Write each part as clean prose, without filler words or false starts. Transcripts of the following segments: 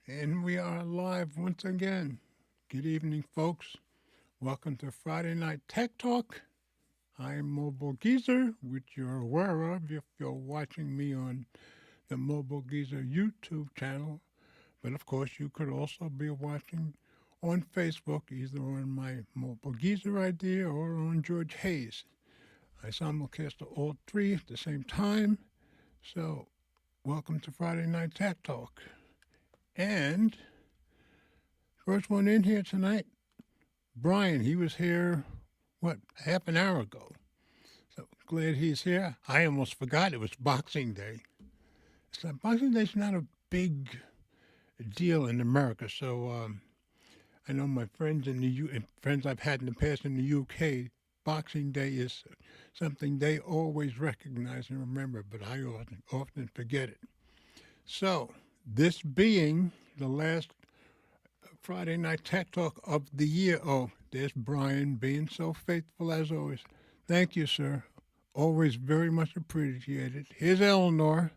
And we are live once again. Good evening, folks. Welcome to Friday Night Tech Talk. I'm Mobile Geezer, which you're aware of if you're watching me on the Mobile Geezer YouTube channel. But of course, you could also be watching on Facebook, either on my Mobile Geezer ID or on George Hayes. I simulcast all three at the same time. So, welcome to Friday Night Tech Talk. And first one in here tonight, Brian. He was here, half an hour ago. So glad he's here. I almost forgot it was Boxing Day. So Boxing Day's not a big deal in America. So I know my friends friends I've had in the past in the UK, Boxing Day is something they always recognize and remember, but I often forget it. So this being the last Friday Night Tech Talk of the year. Oh, there's Brian being so faithful as always. Thank you, sir. Always very much appreciated. Here's Eleanor.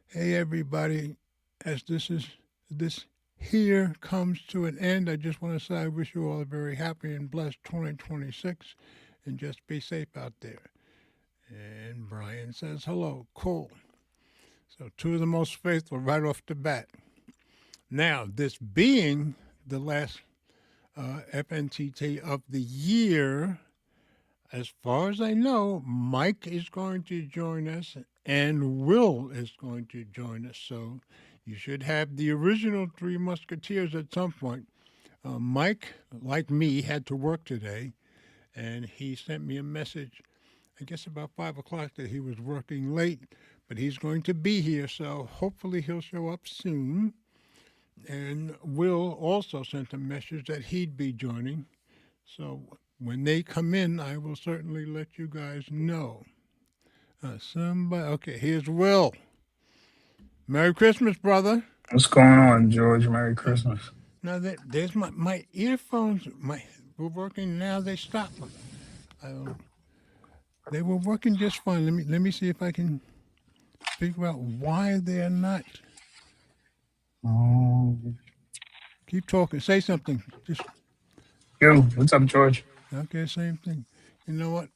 Hey, everybody. As this here comes to an end, I just want to say I wish you all a very happy and blessed 2026, and just be safe out there. And Brian says hello. Cool. So two of the most faithful right off the bat. Now, this being the last FNTT of the year, as far as I know, Mike is going to join us and Will is going to join us. So you should have the original Three Musketeers at some point. Mike, like me, had to work today, and he sent me a message, I guess about 5 o'clock, that he was working late, but he's going to be here, so hopefully he'll show up soon. And Will also sent a message that he'd be joining. So when they come in, I will certainly let you guys know. Okay, here's Will. Merry Christmas, brother. What's going on, George? Merry Christmas. Now, there's my earphones. Were working now. They stopped. They were working just fine. Let me see if I can figure out why they're not. Keep talking. Say something. Just Yo, what's up, George? okay. Same thing. You know what?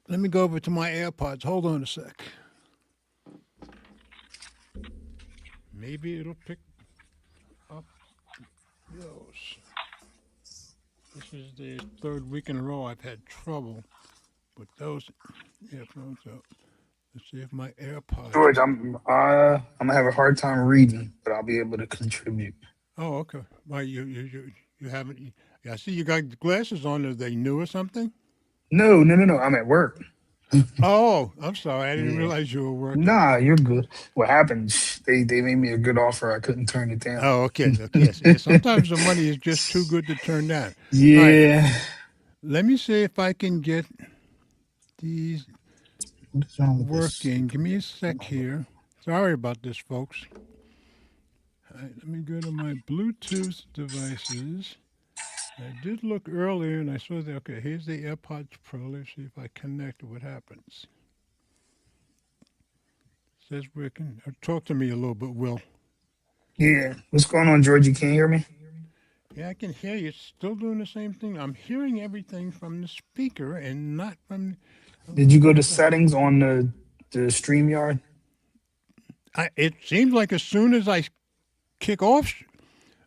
Let me go over to my AirPods. Hold on a sec. Maybe it'll pick up those. This is the third week in a row I've had trouble with those earphones. So let's see if my AirPods. George, I'm gonna have a hard time reading, but I'll be able to contribute. Oh, okay. Why you haven't? I see you got glasses on. Are they new or something? No. I'm at work. Oh, I'm sorry. I didn't Yeah. realize you were working. Nah, you're good. What happened? They made me a good offer. I couldn't turn it down. Oh, okay. Yes. Sometimes the money is just too good to turn down. All right. Yeah. Let me see if I can get these What is wrong with this? working. Give me a sec here. Sorry about this, folks. All right, let me go to my Bluetooth devices. I did look earlier and I saw that. Okay, here's the AirPods Pro. Let's see if I connect. What happens? It says working. Talk to me a little bit, Will. Yeah. What's going on, George? You can't hear me? Yeah, I can hear you. It's still doing the same thing. I'm hearing everything from the speaker and not from. Did you go to settings on the StreamYard? It seems like as soon as I kick off,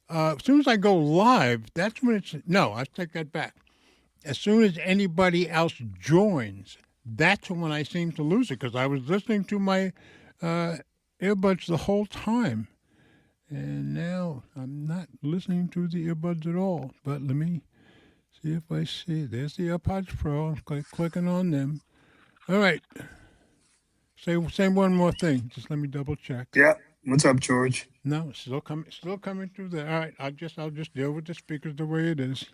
as soon as I go live, that's when it's. No, I take that back. As soon as anybody else joins, that's when I seem to lose it because I was listening to my earbuds the whole time. And now I'm not listening to the earbuds at all. But let me see if I see. There's the AirPods Pro. I'm clicking on them. All right. Say one more thing. Just let me double check. Yeah. What's up, George? No, it's still coming through there. All right. I'll just deal with the speakers the way it is.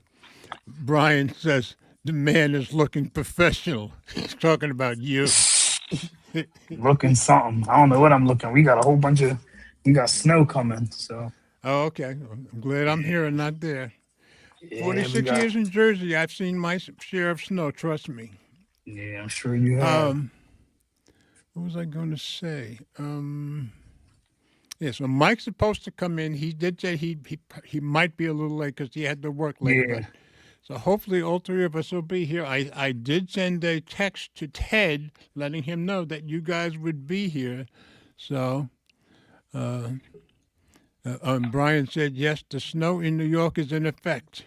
Brian says the man is looking professional. He's talking about you. Looking something. I don't know what I'm looking. We got a whole bunch of. We got snow coming, so Oh, okay. I'm glad I'm here and not there. yeah, we 46 got. years in Jersey, I've seen my share of snow, trust me. Yeah, I'm sure you have. Um, what was I going to say? Yeah, so Mike's supposed to come in. He did say he might be a little late because he had to work late. Yeah. But so hopefully all three of us will be here. I did send a text to Ted letting him know that you guys would be here. So, Brian said yes. The snow in New York is in effect.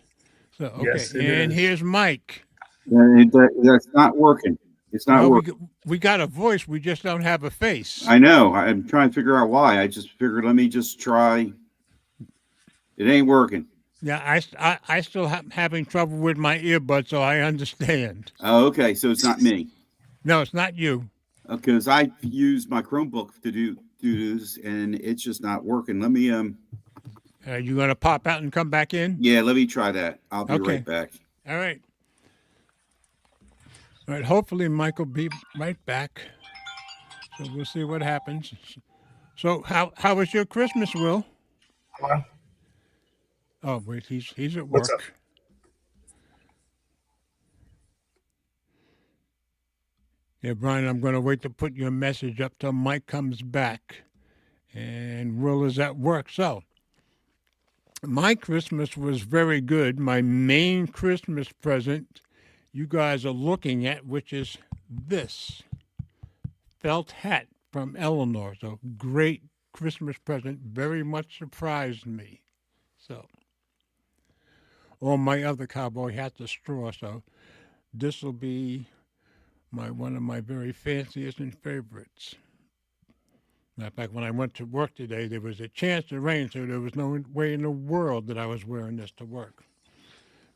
So okay, Yes, it and is. here's Mike. That's not working. It's not Well, working. we got a voice. We just don't have a face. I know. I'm trying to figure out why. I just figured, let me just try. It ain't working. Yeah, I still having trouble with my earbuds, so I understand. Oh, okay. So it's not me. No, it's not you. Because I used my Chromebook to do this, and it's just not working. Let me Are you gonna pop out and come back in? yeah, let me try that. I'll be Okay. right back. All right. All right. Hopefully, Mike will be right back. So we'll see what happens. So how was your Christmas, Will? Hello? Oh wait, he's at What's work. up? Yeah, Brian, I'm going to wait to put your message up till Mike comes back, and Will is at work. So my Christmas was very good. My main Christmas present you guys are looking at, which is this felt hat from Eleanor. So great Christmas present. Very much surprised me. So all my other cowboy hats are straw. So this will be one of my very fanciest and favorites. Matter of fact, when I went to work today, there was a chance to rain, so there was no way in the world that I was wearing this to work.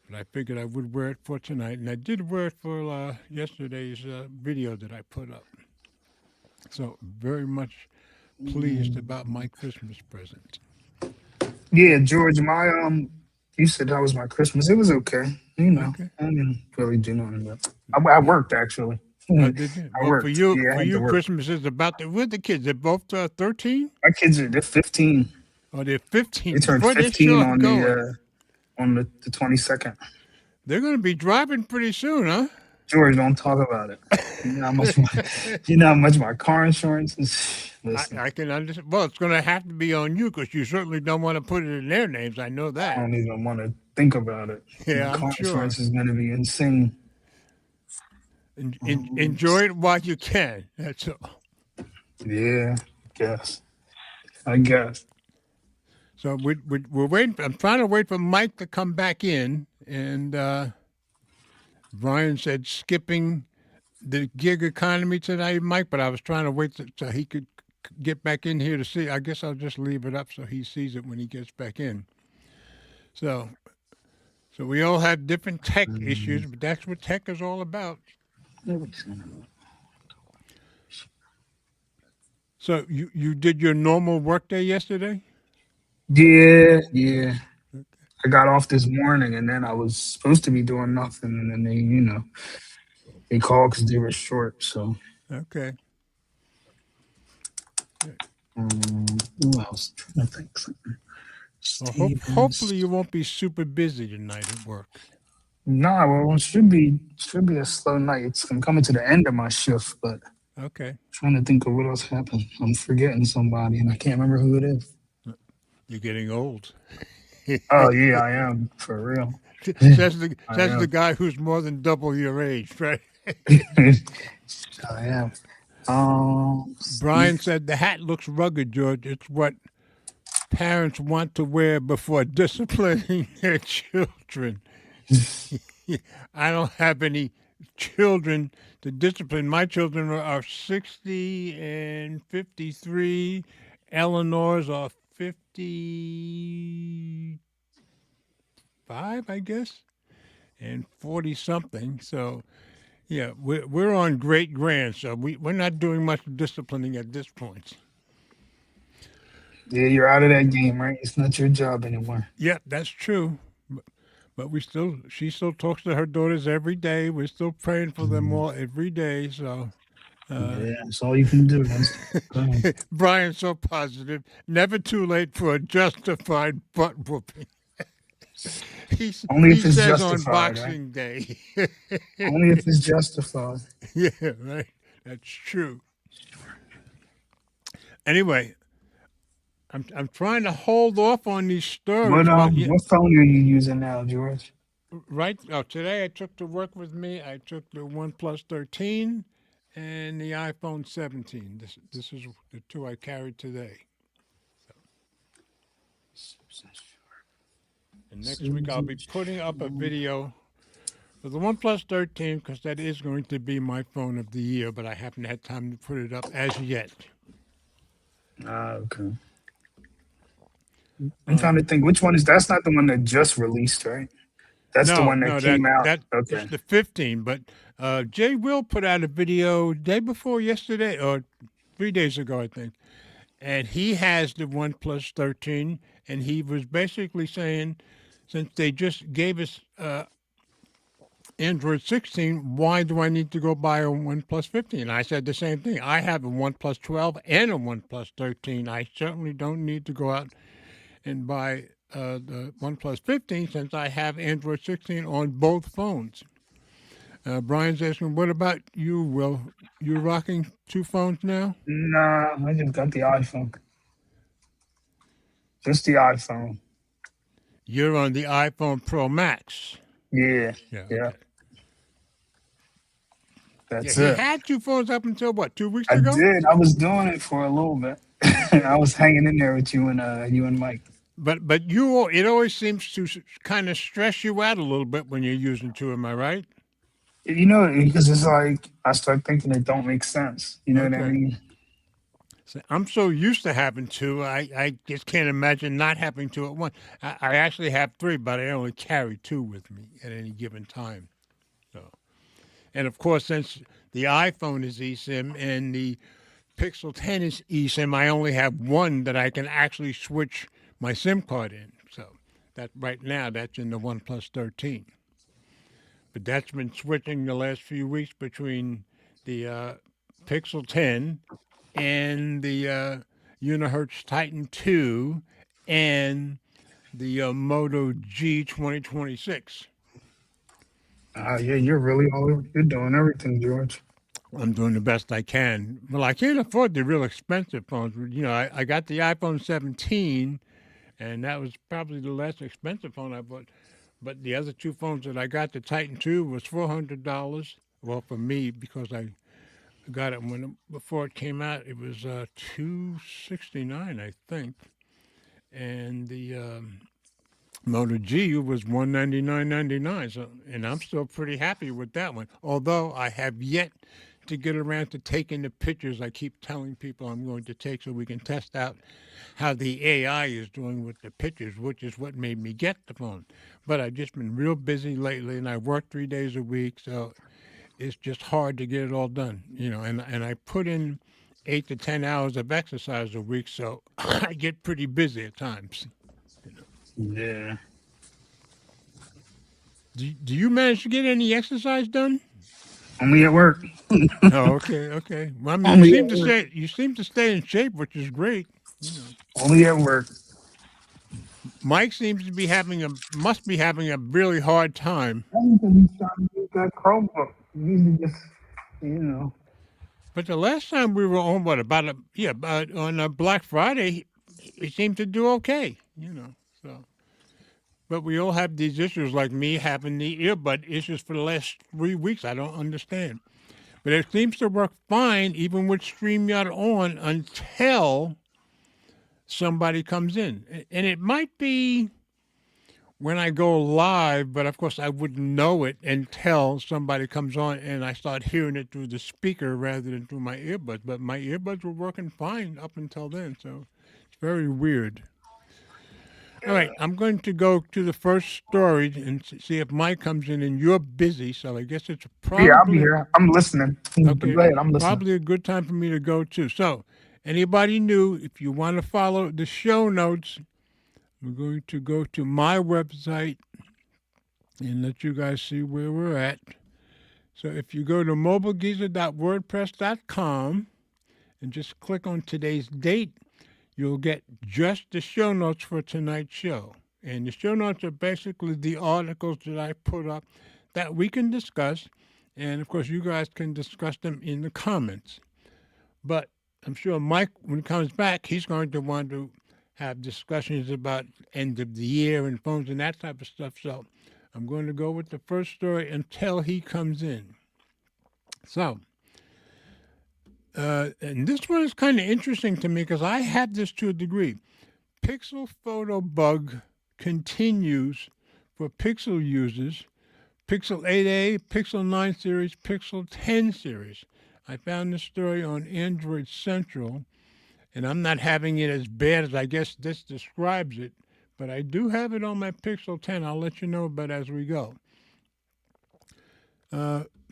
But I figured I would wear it for tonight, and I did wear it for yesterday's video that I put up. So very much pleased about my Christmas present. Yeah, George, you said that was my Christmas. It was okay. You know, Okay. I didn't really do nothing. But I worked actually. Oh, did you? I Well, worked. for you, Yeah, I for had to you, work. Christmas is about with the kids. They're both 13. My kids they're 15. Oh, they're 15. They turned Boy, they're 15 sure on going. the 22nd. They're going to be driving pretty soon, huh? George, don't talk about it. You know how much my car insurance is. Listen, I can understand. Well, it's going to have to be on you because you certainly don't want to put it in their names. I know I that. don't even want to think about it. Yeah, My I'm car sure. insurance is going to be insane. Enjoy it while you can. That's all. Yeah, I guess. So we're waiting. I'm trying to wait for Mike to come back in, and Brian said skipping the gig economy tonight, Mike. But I was trying to wait so he could get back in here to see. I guess I'll just leave it up so he sees it when he gets back in. So we all have different tech issues, but that's what tech is all about. So you did your normal work day yesterday? Yeah. I got off this morning, and then I was supposed to be doing nothing, and then they called because they were short. So Okay. who else? I think. Well, hopefully you won't be super busy tonight at work. Nah, well, it should be a slow night. I'm coming to the end of my shift, but Okay. trying to think of what else happened. I'm forgetting somebody, and I can't remember who it is. You're getting old. Oh yeah, I am for real. says I am. the guy who's more than double your age, right? I am. Brian said the hat looks rugged, George. It's what parents want to wear before disciplining their children. I don't have any children to discipline. My children are 60 and 53. Eleanor's are 55, I guess, and 40 something. So, yeah, we're on great grand. So we're not doing much disciplining at this point. Yeah, you're out of that game, right? It's not your job anymore. Yeah, that's true. But she still talks to her daughters every day. We're still praying for them all every day. So yeah, that's all you can do. Brian's so positive. Never too late for a justified butt whooping. Only if he it's says justified, on Boxing Day. Only if it's justified. Yeah, right. That's true. Anyway, I'm trying to hold off on these stories, but What phone are you using now, George? right. Oh, today I took to work with me. I took the OnePlus 13 and the iPhone 17. This is the two I carried today. And next week I'll be putting up a video for the OnePlus 13 because that is going to be my phone of the year, but I haven't had time to put it up as yet. Okay. I'm trying to think which one is that's not the one that just released, right? That's the one that came out. That Okay. it's the 15. But Jay Will put out a video day before yesterday or 3 days ago, I think, and he has the OnePlus 13, and he was basically saying, since they just gave us Android 16, why do I need to go buy a OnePlus 15? I said the same thing. I have a OnePlus 12 and a OnePlus 13. I certainly don't need to go out and buy the OnePlus 15 since I have Android 16 on both phones. Brian's asking, what about you, Will? You rocking two phones now? Nah, I just got the iPhone. Just the iPhone. You're on the iPhone Pro Max. Yeah. Yeah. Yeah. Okay. That's Yeah, he it. had two phones up until what, 2 weeks I ago? did. I was doing it for a little bit. I was hanging in there with you and Mike. But it always seems to kind of stress you out a little bit when you're using two. Am I right? You know, because it's like I start thinking it don't make sense. You know what I Okay. mean? So I'm so used to having two, I just can't imagine not having two at once. I actually have three, but I only carry two with me at any given time. So, and of course, since the iPhone is eSIM and the Pixel 10 is eSIM, I only have one that I can actually switch my SIM card in. So that right now, that's in the OnePlus 13. But that's been switching the last few weeks between the Pixel 10 and the Unihertz Titan 2 and the Moto G 2026. Yeah, you're doing everything, George. I'm doing the best I can. Well, I can't afford the real expensive phones. You know, I got the iPhone 17, and that was probably the less expensive phone I bought. But the other two phones that I got, the Titan 2 was $400. Well, for me, because I got it before it came out, it was $269, I think. And the Moto G was $199.99. So, and I'm still pretty happy with that one. Although I have yet to get around to taking the pictures I keep telling people I'm going to take so we can test out how the AI is doing with the pictures, which is what made me get the phone. But I've just been real busy lately, and I work 3 days a week, so it's just hard to get it all done, you know. And I put in 8 to 10 hours of exercise a week, so I get pretty busy at times. Yeah. Do you manage to get any exercise done? Only at work. Oh, okay. Well, I mean, you seem to stay in shape, which is great. You know. Only at work. Mike seems to must be having a really hard time. He's trying to use that Chromebook. Usually just, you know. But the last time we were on, on Black Friday, he seemed to do okay, you know. So, but we all have these issues, like me having the earbud issues for the last 3 weeks. I don't understand. But it seems to work fine, even with StreamYard on, until somebody comes in. And it might be when I go live, but of course I wouldn't know it until somebody comes on and I start hearing it through the speaker rather than through my earbuds. But my earbuds were working fine up until then, so it's very weird. All right, I'm going to go to the first story and see if Mike comes in, and you're busy, so I guess it's probably... Yeah, I'll be here. I'm listening. Okay, go ahead, I'm listening. Probably a good time for me to go, too. So, anybody new, if you want to follow the show notes, we're going to go to my website and let you guys see where we're at. So if you go to mobilegeezer.wordpress.com and just click on today's date, you'll get just the show notes for tonight's show. And the show notes are basically the articles that I put up that we can discuss. And, of course, you guys can discuss them in the comments. But I'm sure Mike, when he comes back, he's going to want to have discussions about end of the year and phones and that type of stuff. So I'm going to go with the first story until he comes in. So, and this one is kind of interesting to me because I have this to a degree. Pixel photo bug continues for Pixel users. Pixel 8a, Pixel 9 series, Pixel 10 series. I found this story on Android Central, and I'm not having it as bad as I guess this describes it, but I do have it on my Pixel 10. I'll let you know about it as we go.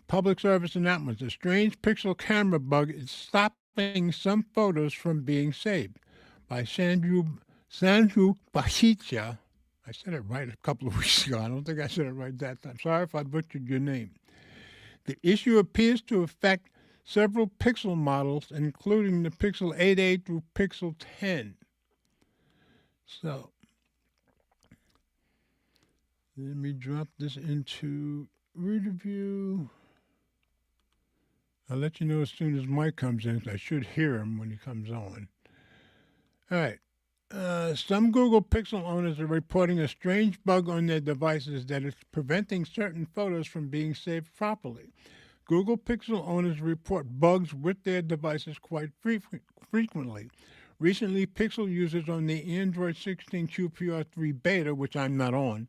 Public service announcement. A strange Pixel camera bug is stopping some photos from being saved. By Sandhu Bahicha. I said it right a couple of weeks ago. I don't think I said it right that time. Sorry if I butchered your name. The issue appears to affect several Pixel models, including the Pixel 8a through Pixel 10. So, let me drop this into reader view. I'll let you know as soon as Mike comes in. I should hear him when he comes on. All right. Some Google Pixel owners are reporting a strange bug on their devices that is preventing certain photos from being saved properly. Google Pixel owners report bugs with their devices quite frequently. Recently, Pixel users on the Android 16 QPR3 beta, which I'm not on,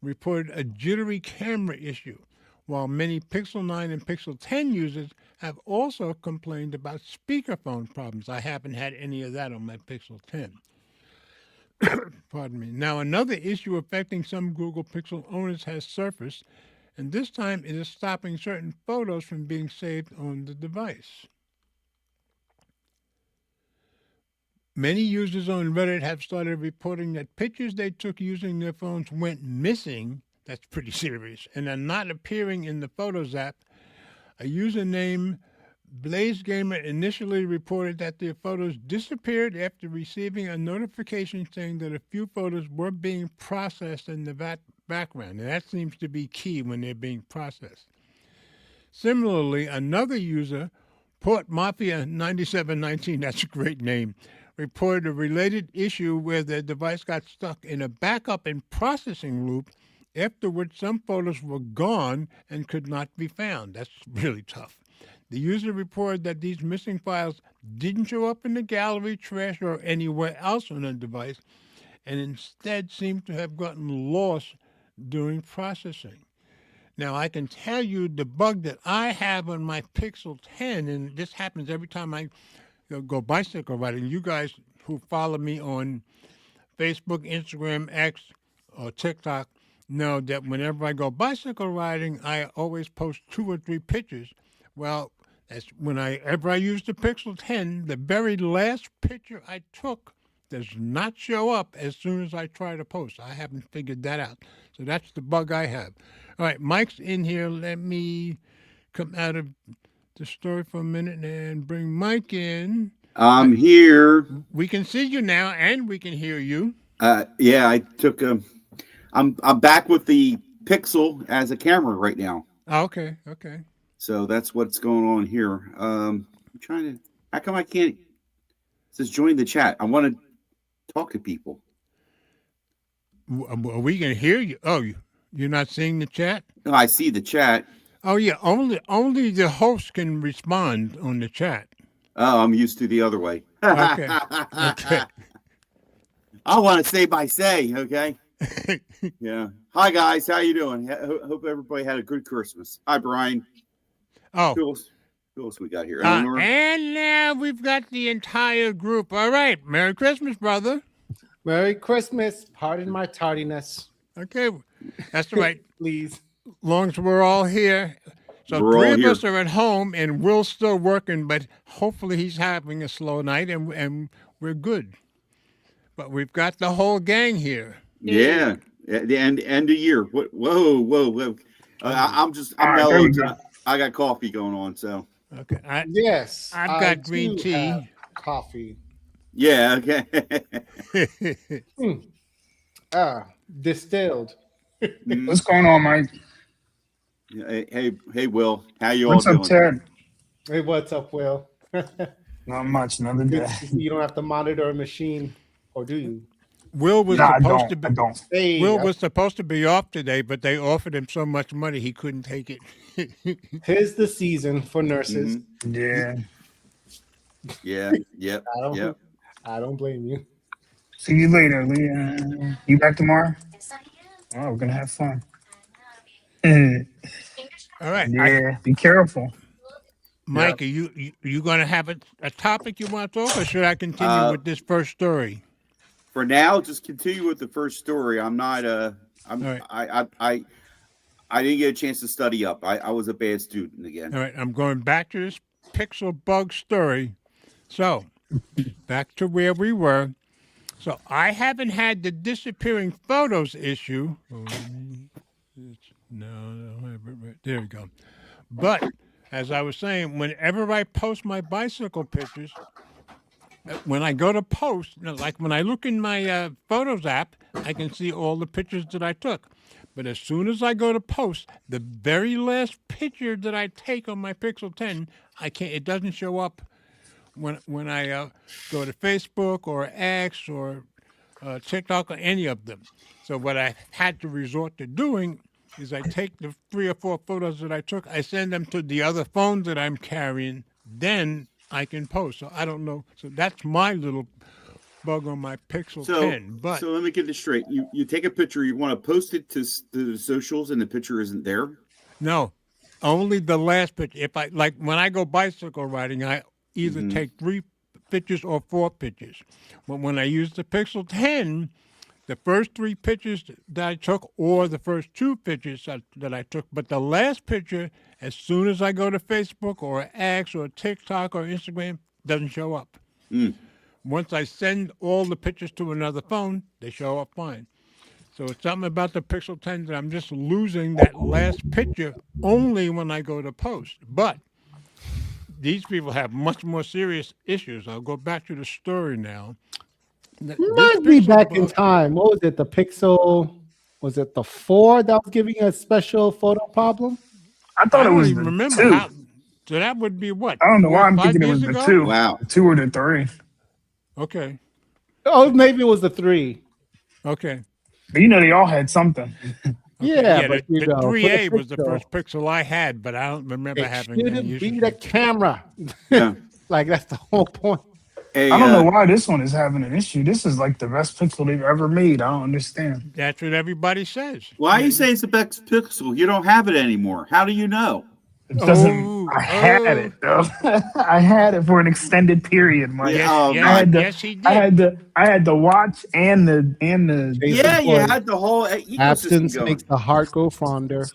reported a jittery camera issue, while many Pixel 9 and Pixel 10 users have also complained about speakerphone problems. I haven't had any of that on my Pixel 10. Pardon me. Now, another issue affecting some Google Pixel owners has surfaced, and this time it is stopping certain photos from being saved on the device. Many users on Reddit have started reporting that pictures they took using their phones went missing. That's pretty serious, and are not appearing in the Photos app. A user named BlazeGamer initially reported that their photos disappeared after receiving a notification saying that a few photos were being processed in the background, and that seems to be key when they're being processed. Similarly, another user, Port Mafia 9719, that's a great name, reported a related issue where their device got stuck in a backup and processing loop, after which some photos were gone and could not be found. That's really tough. The user reported that these missing files didn't show up in the gallery, trash, or anywhere else on the device, and instead seemed to have gotten lost during processing. Now, I can tell you the bug that I have on my Pixel 10, and this happens every time I go bicycle riding. You guys who follow me on Facebook, Instagram, X, or TikTok know that whenever I go bicycle riding, I always post 2 or 3 pictures. Well, that's whenever I use the Pixel 10, the very last picture I took does not show up as soon as I try to post. I haven't figured that out. So that's the bug I have. All right, Mike's in here. Let me come out of the story for a minute and bring Mike in. I'm here. We can see you now, and we can hear you. Yeah, I took I'm back with the Pixel as a camera right now. Okay. So that's what's going on here. I'm trying to. How come I can't? It says join the chat. I want to talk to people. We can hear you. Oh, you're not seeing the chat? No, I see the chat. Oh yeah, only the host can respond on the chat. Oh, I'm used to the other way. Okay. I want to say by say. Okay. Yeah. Hi guys, how you doing? Hope everybody had a good Christmas. Hi Brian. Oh. Who else we got here? And now we've got the entire group. All right. Merry Christmas, brother. Merry Christmas. Pardon my tardiness. Okay. That's right. Please. Long as we're all here. So we're 3 all of here. us are at home, and Will's still working, but hopefully he's having a slow night, and we're good. But we've got the whole gang here. Yeah. At the end of year. Whoa. I'm All right, mellow. there you go. I got coffee going on, so. Okay. Yes. I've got green do tea. have coffee. Yeah, okay. Distilled. What's going on, Mike? Hey, Will. How you What's all up, doing? Ted? Hey, what's up, Will? Not much. Another day. You don't have to monitor a machine. Or do you? Will was No, I supposed to don't. be. I don't. Hey, Will was supposed to be off today, but they offered him so much money he couldn't take it. tis the season for nurses. Mhm. Yeah. Yeah. Yep. I don't. Yep. I don't blame you. See you later, Leah. You back tomorrow? Oh, we're gonna have fun. All right, Yeah. Be careful. Mike, are you going to have a topic you want to talk, or should I continue Uh, with this first story? For now, just continue with the first story. I'm not. I'm. All right. I didn't get a chance to study up. I was a bad student again. All right, I'm going back to this Pixel Bug story. So, back to where we were. So, I haven't had the disappearing photos issue. No, there we go. But, as I was saying, whenever I post my bicycle pictures, when I go to post, like when I look in my Photos app, I can see all the pictures that I took. But as soon as I go to post, the very last picture that I take on my Pixel 10, I can't. It doesn't show up when I go to Facebook or X or TikTok or any of them. So what I had to resort to doing is I take the 3 or 4 photos that I took, I send them to the other phones that I'm carrying, then I can post. So I don't know. So that's my little bug on my Pixel 10. But so let me get this straight. You take a picture, you want to post it to the socials, and the picture isn't there. no, only the last picture. If I like when I go bicycle riding, I either Mhm. take 3 pictures or 4 pictures. But when I use the Pixel 10, the first 3 pictures that I took, or the first 2 pictures that I took, but the last picture, as soon as I go to Facebook or X or TikTok or Instagram, doesn't show up. Mm. Once I send all the pictures to another phone, they show up fine. So it's something about the Pixel 10 that I'm just losing that last picture only when I go to post. But these people have much more serious issues. I'll go back to the story now. This Might be Pixel back in bug- time. What was it? The Pixel? Was it the 4 that was giving a special photo problem? I I thought it don't was even the remember 2. how. So that would be what? I don't know 4 why or I'm 5 thinking it years was the ago? 2. Wow. The 2 or the 3. Okay. Oh, maybe it was the 3. Okay. But you know, they all had something. Yeah, but the, you know, for the 3A was the Pixel, first Pixel I had, but I don't remember it having any shouldn't issues. be the camera. Yeah. Like that's the whole point. Hey, I don't know why this one is having an issue. This is like the best Pixel they've ever made. I don't understand. That's what everybody says. Why are you saying it's the best Pixel? You don't have it anymore. How do you know? It doesn't. Oh, I had it though. I had it for an extended period, Mike. Yes, Oh, yes, I had the, yes, he did. I had the watch and the Jason Yeah, you Bourne, had the whole ecosystem absence going. makes the heart go fonder.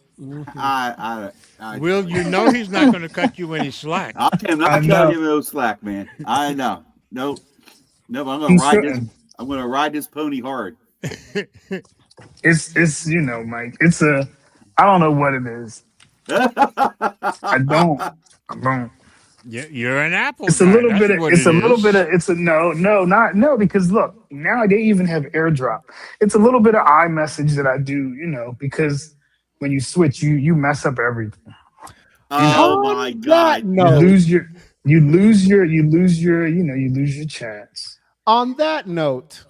I Will, you know he's not going to cut you any slack. I am I not know. cutting him no slack, man. I know. No, I'm gonna He ride this. shouldn't. I'm gonna ride this pony hard. It's you know, Mike. It's a. I don't know what it is. I don't. You're an Apple It's guy. a little That's bit of. what It's it a little is. bit of. It's a no, because look, now they even have AirDrop. It's a little bit of iMessage that I do, you know, because when you switch, you mess up everything. Oh On my that god! You note, lose your. You lose your. You lose your chats. on that note,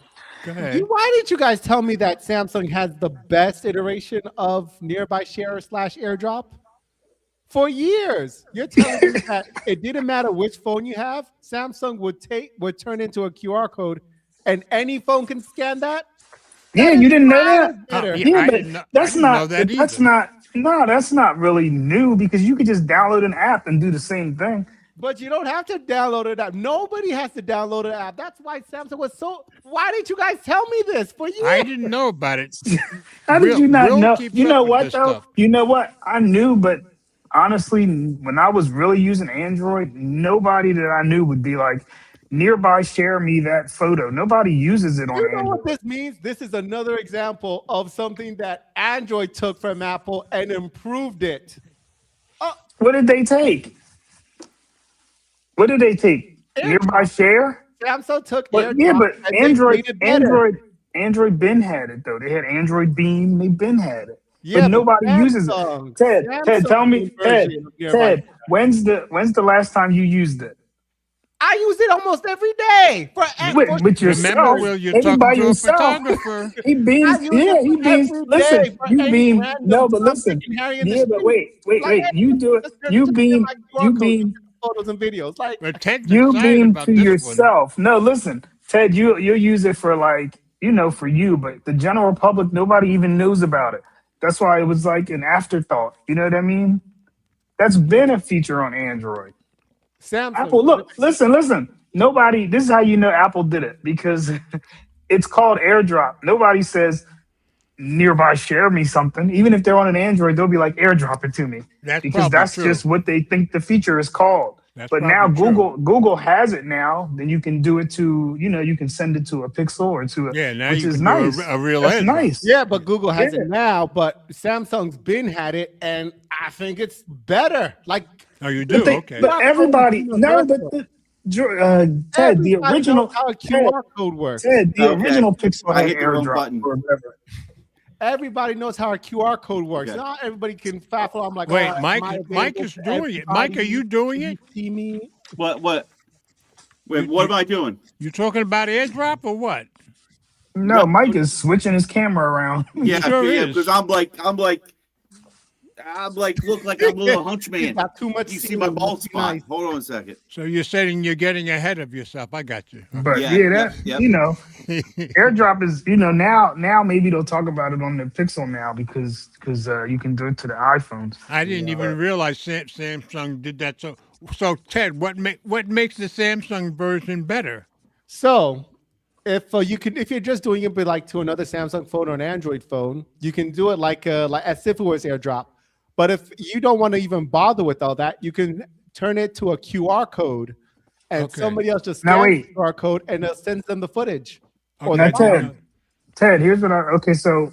Go ahead. why didn't you guys tell me that Samsung has the best iteration of nearby share / AirDrop? For years, you're telling me that it didn't matter which phone you have, Samsung would turn into a QR code, and any phone can scan that. Yeah, That you is didn't know miles that. better. Yeah, Yeah, I but didn't know- I that's didn't know not. that That's either. not. No, that's not really new because you could just download an app and do the same thing. But you don't have to download it app. Nobody has to download an app. That's why Samsung was so. Why didn't you guys tell me this for years? I didn't know about it. How did Will- you not Will know? keeps You up know with what this though? stuff. You know what? I knew, but honestly, when I was really using Android, nobody that I knew would be like, nearby share me that photo. Nobody uses it on You know Android. what this means? This is another example of something that Android took from Apple and improved it. What did they take? What did they take? Nearby share? Samsung took But AirDrop yeah, but and they Android, made it better. Android Ben had it though. They had Android Beam. They Ben had it. Yeah, but nobody uses it. Samsung- Ted, Samsung tell me, version of Nearby Ted, when's the last time you used it? I use it almost every day for with yourself. Remember, Will, you're talking Everybody to a yourself. photographer. He beams. I use Yeah, it he beams. every Listen, day for you any beam. random No, but time listen. freaking Harry in the Yeah, but street. wait. Hey, You do it. just send You it to me beam. on my QR You code, beam. photos and videos. Like, But Ted's You excited beam about to this one. yourself. No, listen, Ted. You'll use it for like for you, but the general public, nobody even knows about it. That's why it was like an afterthought. You know what I mean? That's been a feature on Android. Samsung. Apple, look, listen. Nobody, this is how you know Apple did it because it's called AirDrop. Nobody says nearby share me something. Even if they're on an Android, they'll be like AirDrop it to me That's because probably that's true. just what they think the feature is called. That's But now probably true. Google has it now. Then you can do it to, you can send it to a Pixel or to a, Yeah, now which you is can nice. do a real That's AirDrop. nice. Yeah, but Google has Yeah. it now, but Samsung's been had it, and I think it's better. Like, Oh, you do? Okay. But everybody, no, but Ted, the everybody original knows how a QR code works. Ted, the Okay. original Pixel I had hit the wrong AirDrop button. or whatever. Everybody knows how a QR code works. Okay. Not everybody can fathom. I'm like, Wait, oh, Mike am I Mike available is to doing it. Mike, are everybody? you doing Can it? you see me? What? Wait, what am I doing? You talking about AirDrop or what? No, Mike is switching his camera around. Yeah, Sure yeah, is. because I'm like, look like I'm a little He's hunchman. got too much. You see my ceiling, bald must be spot. nice. Hold on a second. So you're saying you're getting ahead of yourself. I got you. But Yeah, that yep. AirDrop is now maybe they'll talk about it on the Pixel now because you can do it to the iPhones. I didn't even realize Samsung did that. So Ted, what makes the Samsung version better? So, if if you're just doing it, but like to another Samsung phone or an Android phone, you can do it like as if it was AirDrop. But if you don't want to even bother with all that, you can turn it to a QR code, and Okay. somebody else just Now, scans wait. the QR code and it sends them the footage. Or Okay, Now, the Ted, Ted, here's what okay, so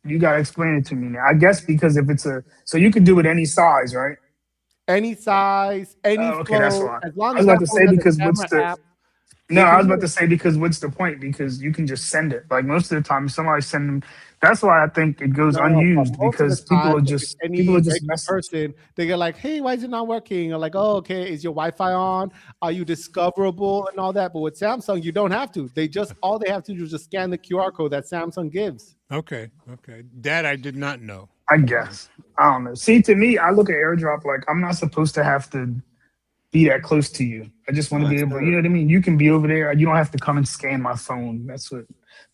you gotta explain it to me now. I guess because if it's so you can do it any size, right? any size, any Oh, okay, that's phone, why. as long I as was that about to phone say has a because what's camera the app, no, you I can was do about to say because what's the point? Because you can just send it. Like most of the time, somebody send them. That's why I think it goes No, but unused most of because the time, people if any are just regular messing. person, they get like, hey, why is it not working? Or like, oh, okay, is your Wi-Fi on? Are you discoverable and all that? But with Samsung, you don't have to. All they have to do is just scan the QR code that Samsung gives. Okay. That I did not know. I guess. I don't know. See, to me, I look at AirDrop like I'm not supposed to have to be that close to you. I just want to be That's able, good. you know what I mean? You can be over there. You don't have to come and scan my phone. That's what.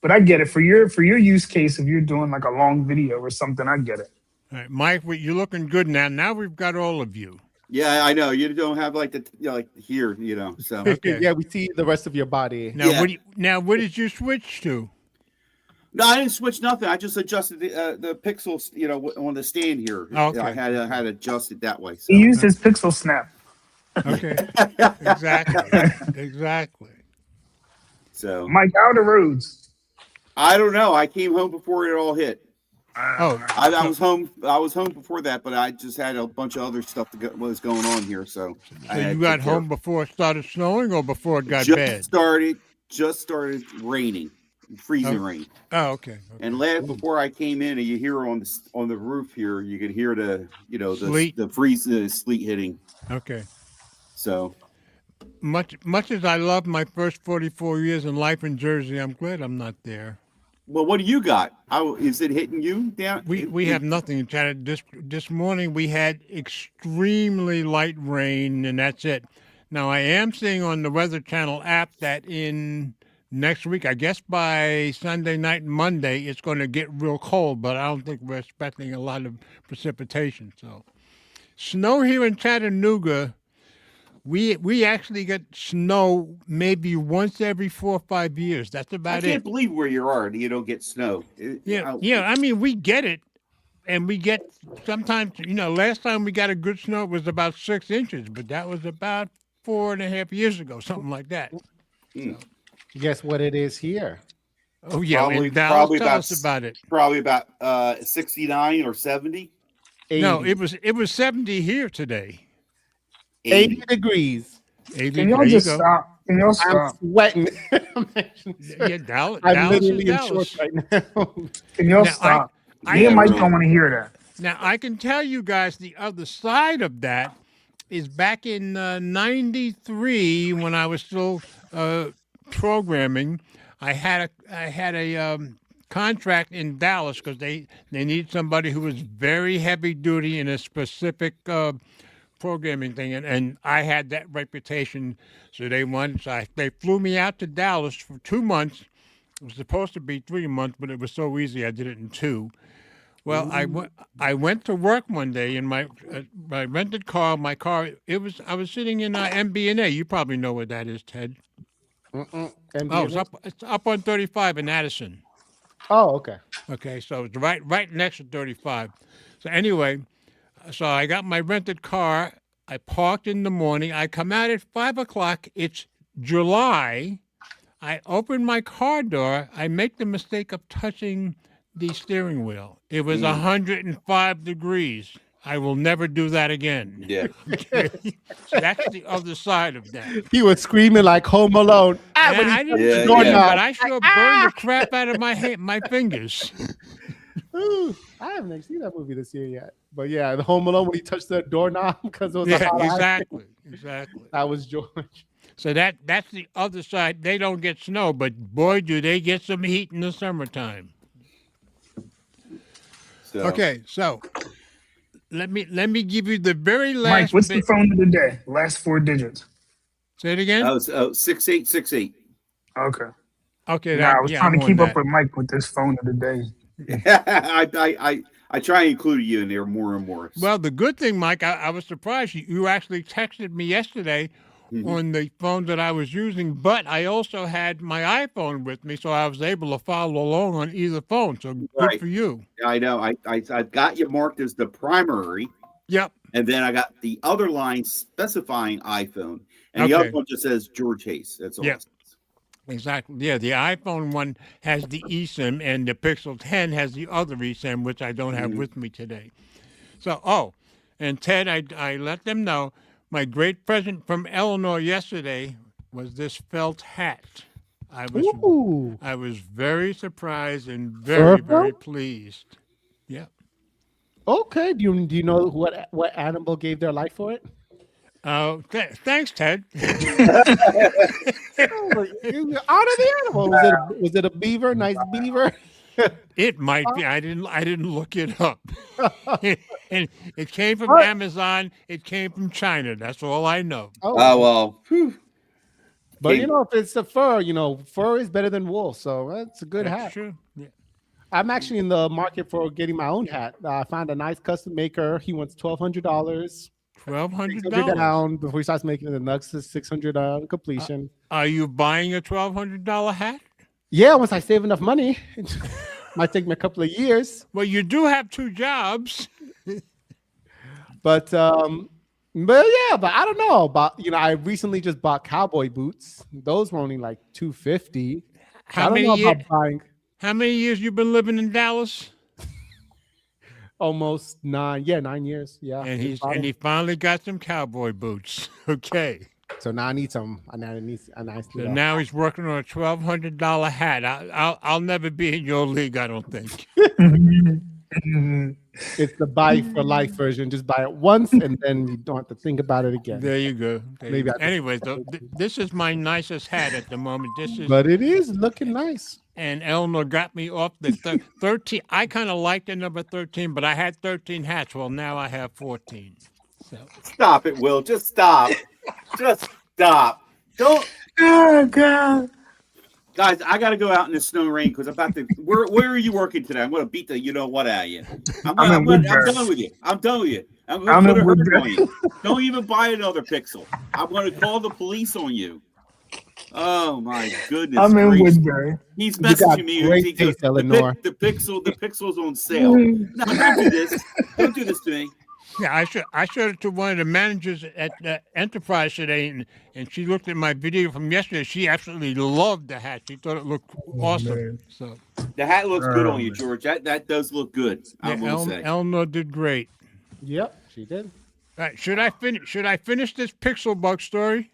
But I get it for your use case. If you're doing like a long video or something, I get it. All right, Mike, you're looking good now. Now we've got all of you. Yeah, I know. You don't have like like here, So Okay. Yeah, we see the rest of your body. Now, Yeah. what did you switch to? no, I didn't switch nothing. I just adjusted the pixels, on the stand here. Oh, okay. I had adjusted that way. So. He used his Pixel Snap. Okay. Exactly. So Mike, how are the roads? I don't know. I came home before it all hit. Oh, I was home. I was home before that, but I just had a bunch of other stuff was going on here. So so you got home before it started snowing or before it got just bad? started raining, freezing rain. Oh, okay. And before I came in, and you hear on the roof here, you could hear the Sleet. the sleet hitting. Okay. So Much as I love my first 44 years in life in Jersey, I'm glad I'm not there. well, what do you got? Is it hitting you down? We have nothing, Chad. This morning we had extremely light rain, and that's it. Now I am seeing on the Weather Channel app that in next week, I guess by Sunday night and Monday, it's going to get real cold, but I don't think we're expecting a lot of precipitation. So snow here in Chattanooga. We actually get snow maybe once every 4 or 5 years. That's I about can't it. believe where you are and you don't get snow. Yeah. I mean, we get it, and we get sometimes. Last time we got a good snow was about 6 inches, but that was about 4.5 years ago, something like that. Guess what it is here? Oh yeah, Probably- and Dallas, probably tell about us about it. Probably about 69 or 70. 80, No, it was 70 here today. 80 degrees. 80. Can y'all there you just go. stop? Can y'all I'm stop? sweating. Yeah, Dallas, I'm Dallas is literally in Dallas. shorts right now. Can y'all Now, stop? I Me and am Mike really- don't want to hear that. Now I can tell you guys the other side of that is back in '93 when I was still programming. I had a contract in Dallas because they need somebody who was very heavy duty in a specific programming thing, and I had that reputation. So they flew me out to Dallas for 2 months. It was supposed to be 3 months, but it was so easy I did it in 2. Well, I went to work one day in my rented car. My car, I was sitting in MBNA. You probably know what that is, Ted. Oh, it's up on 35 in Addison. Oh, okay. Okay, so it's right next to 35. So anyway, so I got my rented car. I parked in the morning. I come out at 5 o'clock. It's July. I open my car door. I make the mistake of touching the steering wheel. It was 105 degrees. I will never do that again. Yeah. So that's the other side of that. He was screaming like Home Alone. And I didn't but I sure burned the crap out of my fingers. Ooh, I haven't actually seen that movie this year yet. But yeah, the Home Alone when he touched the doorknob because it was exactly. That was George. So that's the other side. They don't get snow, but boy, do they get some heat in the summertime. So. Okay, so let me give you the very last. Mike, what's the phone of the day? Last 4 digits. Say it again. 6868. Okay. Okay. I was trying to keep up with Mike with this phone of the day. I try and include you in there more and more. Well, the good thing, Mike, I was surprised you actually texted me yesterday on the phone that I was using, but I also had my iPhone with me, so I was able to follow along on either phone. So good for you. Yeah, I know. I've got you marked as the primary. Yep. And then I got the other line specifying iPhone, and the other one just says George Hayes. That's all. Yep. Exactly. Yeah, the iPhone one has the eSIM, and the Pixel 10 has the other eSIM, which I don't have with me today. So, and Ted, I let them know my great present from Eleanor yesterday was this felt hat. I was very surprised and very pleased. Yeah. Okay. Do you know what animal gave their life for it? Thanks, Ted. Honor the animal. Was it a beaver? Nice beaver. It might be. I didn't look it up. And it came from Amazon. It came from China. That's all I know. Oh well. Whew. But if it's the fur, fur is better than wool. So that's a good hat. True. Yeah. I'm actually in the market for getting my own hat. I found a nice custom maker. He wants $1,200. $1,200 down before he starts making it. The next is $600 on completion. Are you buying a $1,200 hat? Yeah, once I save enough money. Might take me a couple of years. Well, you do have 2 jobs. But I don't know about, I recently just bought cowboy boots. Those were only like $250. How many years you been living in Dallas? Almost 9 years. Yeah. And he finally got some cowboy boots. Okay. So now I need some. So now he's working on a $1,200 hat. I'll never be in your league, I don't think. It's the buy for life version. Just buy it once, and then you don't have to think about it again. There you go. Anyway, this is my nicest hat at the moment. But it is looking nice. And Eleanor got me off the 13. I kind of liked the number 13, but I had 13 hats. Well, now I have 14. So. Stop it, Will. Just stop. Just stop. Don't. Oh, God. Guys, I got to go out in the snow and rain because I'm about to. Where are you working today? I'm going to beat the what out of you. I'm done with you. I'm done with you. I'm going to put a hurt on you. Don't even buy another Pixel. I'm going to call the police on you. Oh my goodness! I'm in Woodbury. He's messaging me. The Pixel's on sale. No, don't do this. Don't do this to me. Yeah, I showed it to one of the managers at Enterprise today, and she looked at my video from yesterday. She absolutely loved the hat. She thought it looked awesome. Man. So the hat looks good on you, George. That does look good. I will say. Eleanor did great. Yep, she did. All right, should I finish this Pixel bug story?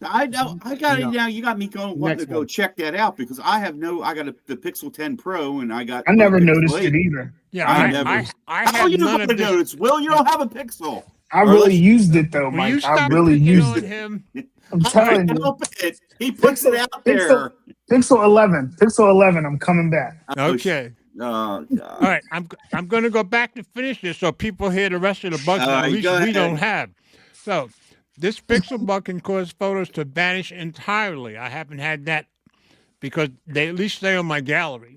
I got it now. You got me wanting to go check that out because I got the Pixel 10 Pro and I never noticed it either. Yeah, I have you none of this. Will, you don't have a Pixel. I really used it though, Will Mike. you I stop really picking used on it. him? I'm telling you. Help it. He puts it out there. Pixel 11. Pixel 11. I'm coming back. Okay. Oh, God. All right. I'm going to go back to finish this so people hear the rest of the bugs that at least we don't have. So this pixel bug can cause photos to vanish entirely. I haven't had that because they at least stay on my gallery.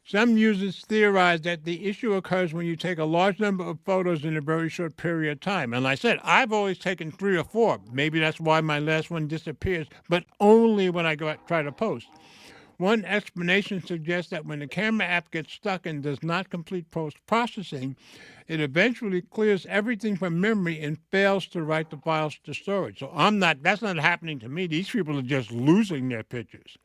Some users theorize that the issue occurs when you take a large number of photos in a very short period of time. And like I said, I've always taken 3 or 4. Maybe that's why my last one disappears, but only when I try to post. One explanation suggests that when the camera app gets stuck and does not complete post-processing, it eventually clears everything from memory and fails to write the files to storage. So that's not happening to me. These people are just losing their pictures.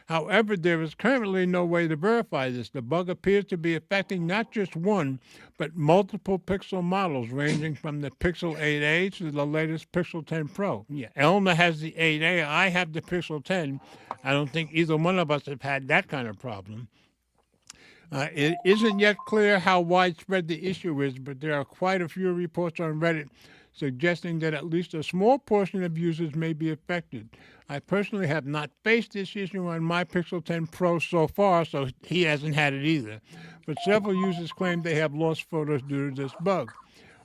However, there is currently no way to verify this. The bug appears to be affecting not just one, but multiple Pixel models, ranging from the Pixel 8a to the latest Pixel 10 Pro. Yeah, Elna has the 8a. I have the Pixel 10. I don't think either one of us have had that kind of problem. It isn't yet clear how widespread the issue is, but there are quite a few reports on Reddit suggesting that at least a small portion of users may be affected. I personally have not faced this issue on my Pixel 10 Pro so far, so he hasn't had it either. But several users claim they have lost photos due to this bug.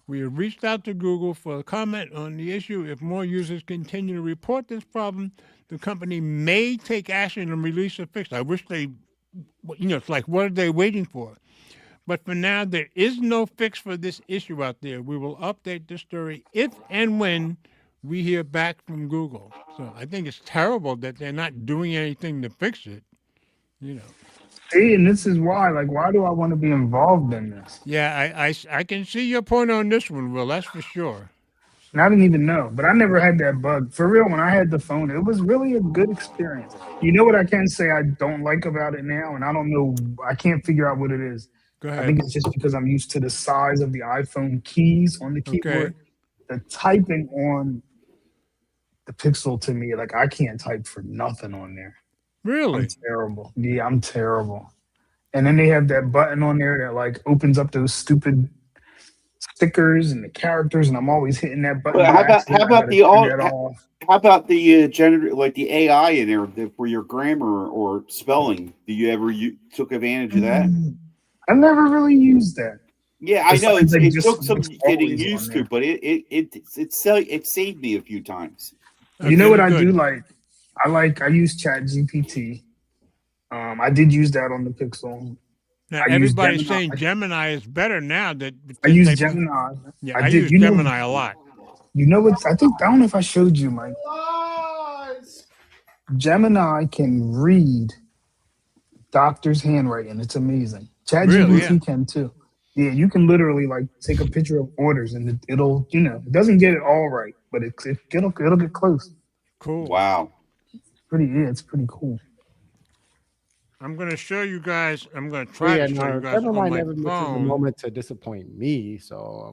We have reached out to Google for a comment on the issue. If more users continue to report this problem, the company may take action and release a fix. I wish they, it's like, what are they waiting for? But for now, there is no fix for this issue out there. We will update this story if and when we hear back from Google. So I think it's terrible that they're not doing anything to fix it, See, and this is why, why do I want to be involved in this? Yeah, I can see your point on this one, Will, that's for sure. And I didn't even know, but I never had that bug. For real, when I had the phone, it was really a good experience. You know what I can say I don't like about it now? And I don't know, I can't figure out what it is. Go ahead. I think it's just because I'm used to the size of the iPhone keys on the keyboard. The typing on the Pixel to me, I can't type for nothing on there. Really? I'm terrible. Yeah, I'm terrible. And then they have that button on there that opens up those stupid stickers and the characters, and I'm always hitting that button. Well, how about the the AI in there for your grammar or spelling? Do you ever took advantage of that? I never really used that. Yeah, I know it took some getting used to, but it saved me a few times. You know what I do like? I use ChatGPT. I did use that on the Pixel. Now, everybody's saying Gemini is better now. I use Gemini. Yeah, I use Gemini a lot. You know what? I don't know if I showed you, Mike. Gemini can read doctor's handwriting. It's amazing. ChatGPT can too. Yeah, you can literally take a picture of orders and it'll it doesn't get it all right, but it'll get close. Cool. Wow. It's pretty cool. I'm going to show you guys. I'm going to try to show you guys on my never misses a phone. moment to disappoint me. So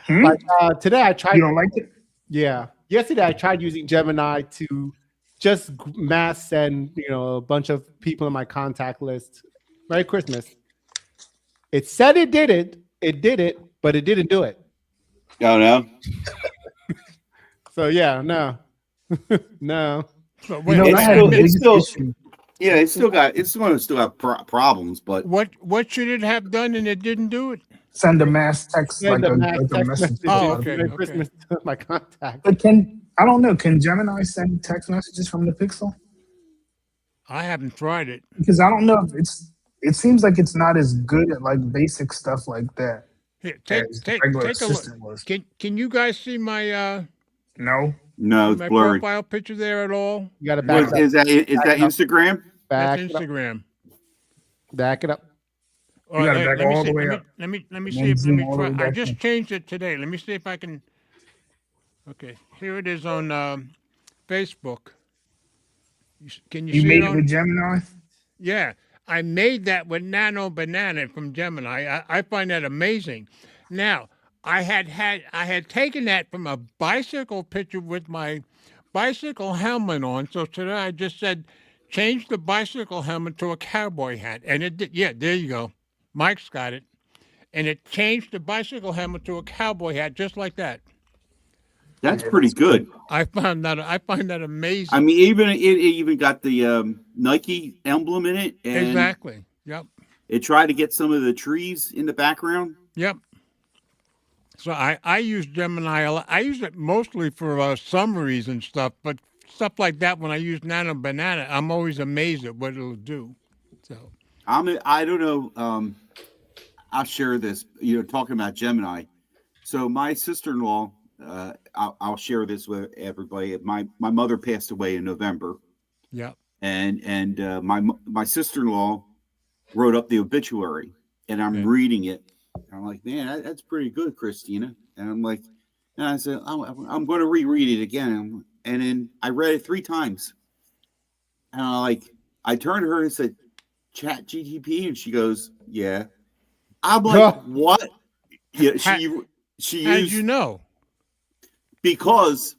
I'm not, today I tried. You don't like it? Yeah. Yesterday I tried using Gemini to just mass send a bunch of people in my contact list Merry Christmas. It said it did it. It did it, but it didn't do it. Oh no. So yeah, no. No. So, it's going to still have problems, but what should it have done and it didn't do it? Send a mass text Send a message. message. Oh, okay. Merry Christmas to my contact. But I don't know, can Gemini send text messages from the Pixel? I haven't tried it. Because I don't know if it seems like it's not as good at basic stuff like that. Here, take a look. Can you guys see my No, it's my blurry. profile picture there at all? You got to back Is that Instagram? That's Instagram. Back it up. All right, gotta back all the way up. Let me And see then if zoom all the way I back just in. changed it today. Let me see if I can. Okay, here it is on Facebook. Can you see made it it on? with Gemini? Yeah, I made that with Nano Banana from Gemini. I find that amazing. Now, I had taken that from a bicycle picture with my bicycle helmet on. So today I just said, change the bicycle helmet to a cowboy hat, and it did. Yeah, there you go. Mike's got it, and it changed the bicycle helmet to a cowboy hat, just like that. That's pretty good. I find that amazing. I mean, it even got the Nike emblem in it. And exactly. Yep. It tried to get some of the trees in the background. Yep. So I use Gemini a lot. I use it mostly for summaries and stuff, but stuff like that, when I use Nano Banana, I'm always amazed at what it'll do. So I don't know. I'll share this. Talking about Gemini. So my sister-in-law, I'll share this with everybody. My mother passed away in November. Yeah. And my sister-in-law wrote up the obituary, and I'm reading it. I'm like, man, that's pretty good, Christina. And I said, I'm going to reread it again. And then I read it 3 times. And I turned to her and said, Chat GTP, and she goes, yeah. I'm like, what? Yeah, she how used, did you know? Because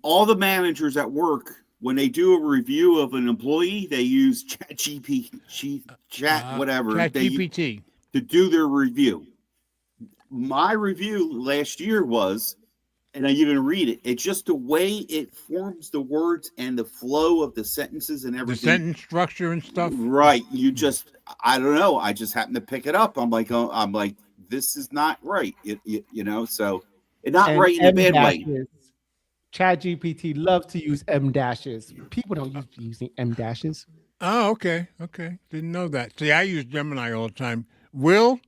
all the managers at work, when they do a review of an employee, they use Chat GPT, Chat GPT to do their review. My review last year was, and I even read it, it's just the way it forms the words and the flow of the sentences and everything. The sentence structure and stuff. Right. I don't know. I just happened to pick it up. I'm like, this is not right. So it's not right in a bad way. Chat GPT loves to use M dashes. People don't use using M dashes. Oh, okay. Didn't know that. See, I use Gemini all the time. Will,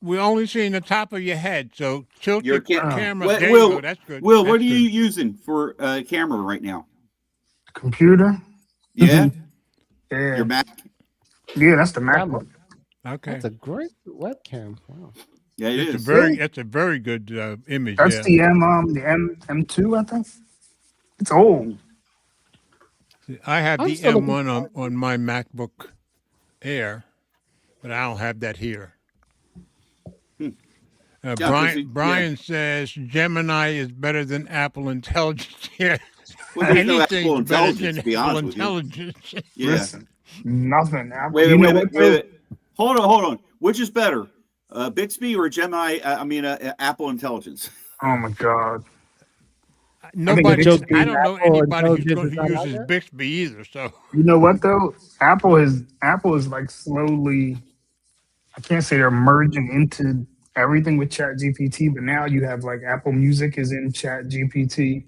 we're only seeing the top of your head, so tilt your camera. There you go. That's good. Will, That's what are you good. using for camera right now? Computer. Yeah? Yeah. Your Mac? Yeah, that's the MacBook. Okay. That's a great webcam. Wow. Yeah, That's a very good image. That's the M2, I think. It's old. I have the M1 on my MacBook Air, but I don't have that here. Brian says Gemini is better than Apple Intelligence. Yeah. Well, there's no Apple Intelligence, to be honest with you. Yeah. Listen, nothing. Wait. Hold on. Which is better, Bixby or Gemini? Apple Intelligence. Oh my God. I don't know anybody who uses Bixby either. So you know what though? Apple is like slowly. I can't say they're merging into everything with Chat GPT, but now you have like Apple Music is in Chat GPT.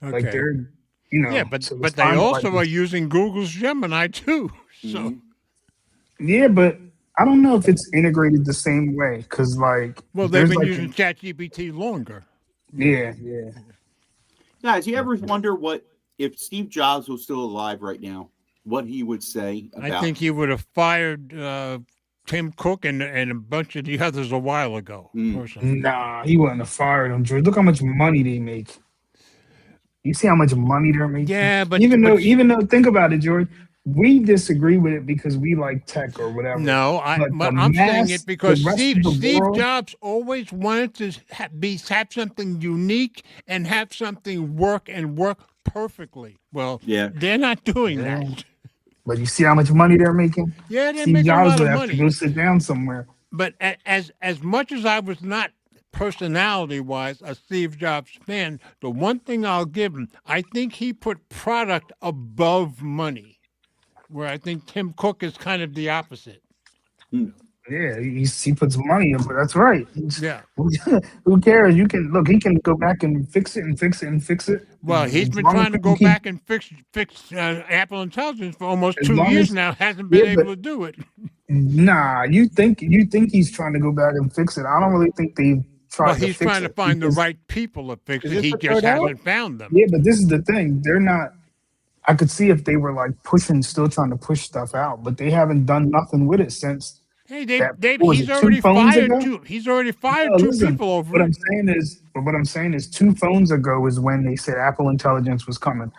okay. Like they're, yeah, but they also are using Google's Gemini too. So yeah, but I don't know if it's integrated the same way because they've been using Chat GPT longer. Yeah. Guys, you ever wonder what if Steve Jobs was still alive right now, what he would say about? I think he would have fired Tim Cook and a bunch of the others a while ago. Nah, he wouldn't have fired them, George. Look how much money they make. You see how much money they're making? Yeah, but even though think about it, George, we disagree with it because we like tech or whatever. No, I'm saying it because Steve Jobs always wanted to have something unique and have something work perfectly. Well, they're not doing that. But you see how much money they're making? Yeah, they're Steve making Jobs a lot would of have money. to go sit down somewhere. But as much as I was not personality-wise a Steve Jobs fan, the one thing I'll give him, I think he put product above money, where I think Tim Cook is kind of the opposite. Yeah, he puts money in, but that's right. Yeah. Who cares? He can go back and fix it. Well, he's been trying to go back and fix Apple Intelligence for almost 2 years now. Hasn't been able to do it. Nah, you think he's trying to go back and fix it? I don't really think they've tried. Well, he's trying to find the right people to fix it. He just hasn't found them. Yeah, but this is the thing. They're not. I could see if they were like still trying to push stuff out, but they haven't done nothing with it since. Hey, he's already fired two. He's already fired two people over what I'm saying is 2 phones ago is when they said Apple Intelligence was coming.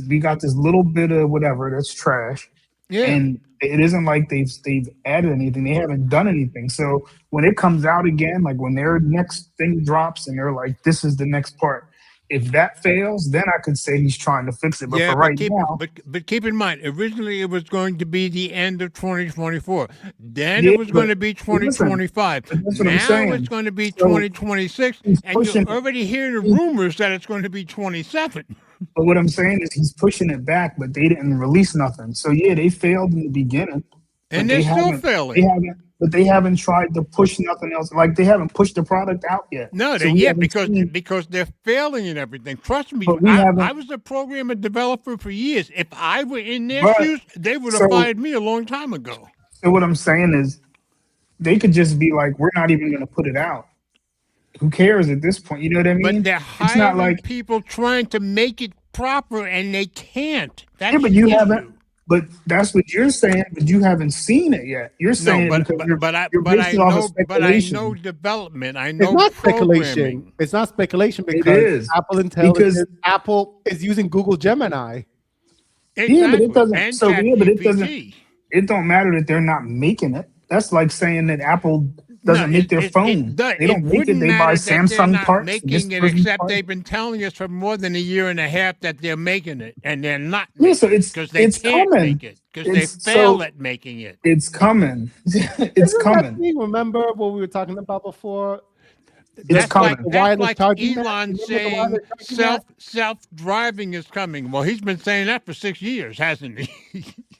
We got this little bit of whatever that's trash. Yeah. And it isn't like they've added anything. They haven't done anything. So when it comes out again, like when their next thing drops and they're like, this is the next part, If that fails, then I could say he's trying to fix it. But for right now, but keep in mind, originally it was going to be the end of 2024. Then it was going to be 2025. That's what now I'm saying. It's going to be So 2026, and you're already hearing rumors that it's going to be 27. But what I'm saying is he's pushing it back, but they didn't release nothing. So yeah, they failed in the beginning, and they're still failing. But they haven't tried to push nothing else. Like they haven't pushed the product out yet. No, so because they're failing in everything. Trust me, I was a programmer developer for years. If I were in their shoes, they would have fired me a long time ago. So what I'm saying is, they could just be like, "We're not even going to put it out." Who cares at this point? You know what I mean? But they're hiring people trying to make it proper, and they can't. That's but you haven't. But that's what you're saying, but you haven't seen it yet. You're saying I know development. I know it's not speculation. It's not speculation because Apple Intelligence, Apple is using Google Gemini. Exactly. Yeah, but it doesn't. But it doesn't. It don't matter that they're not making it. That's like saying that Apple doesn't make their phone. They don't make it. They buy Samsung parts. Making it, except they've been telling us for more than a year and a half that they're making it, and they're not. Yeah, so it's can't coming. Make it because they fail at making it. It's coming. It's coming. Remember what we were talking about before? It's coming. That's like Elon saying self-driving is coming. Well, he's been saying that for 6 years, hasn't he?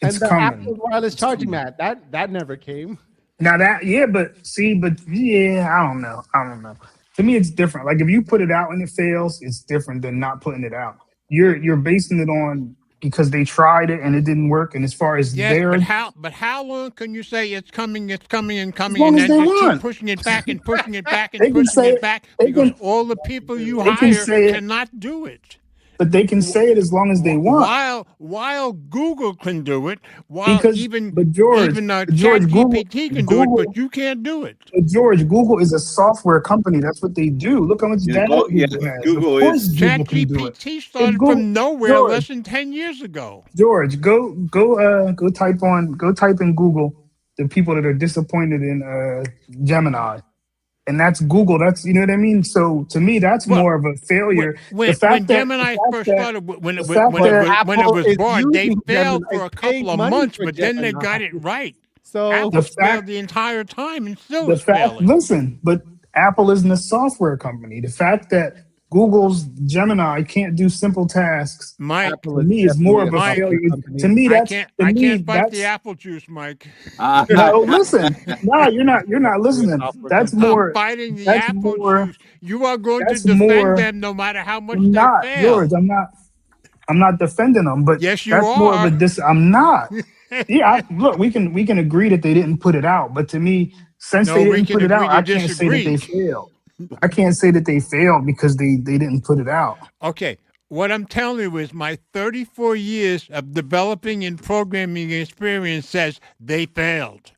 It's coming. Apple wireless charging mat that never came. Now I don't know. To me, it's different. Like if you put it out and it fails, it's different than not putting it out. You're basing it on because they tried it and it didn't work. And as far as but how long can you say it's coming, and then just keep pushing it back and pushing it back and pushing it back because all the people you hire cannot do it. But they can say it as long as they want. While Google can do it, George, ChatGPT can do it, but you can't do it. But George, Google is a software company. That's what they do. Look how much data Google is. ChatGPT started from nowhere less than 10 years ago. George, go type in Google the people that are disappointed in Gemini. And that's Google. That's, you know what I mean? So to me, that's more of a failure. When Gemini first started, when it was born, they failed for a couple of months, but then they got it right. So Apple failed the entire time and still is failing. Listen, but Apple isn't a software company. The fact that Google's Gemini can't do simple tasks, to me, is more of a failure. To me, that's I can't fight the apple juice, Mike. No, listen. No, you're not listening. That's more fighting the apple juice. You are going to defend them no matter how much they fail. George, I'm not defending them, but yes, you that's are. More of a I'm not. Look, we can agree that they didn't put it out, but to me, since they didn't put it out, I can't say that they failed. I can't say that they failed because they didn't put it out. Okay. What I'm telling you is my 34 years of developing and programming experience says they failed.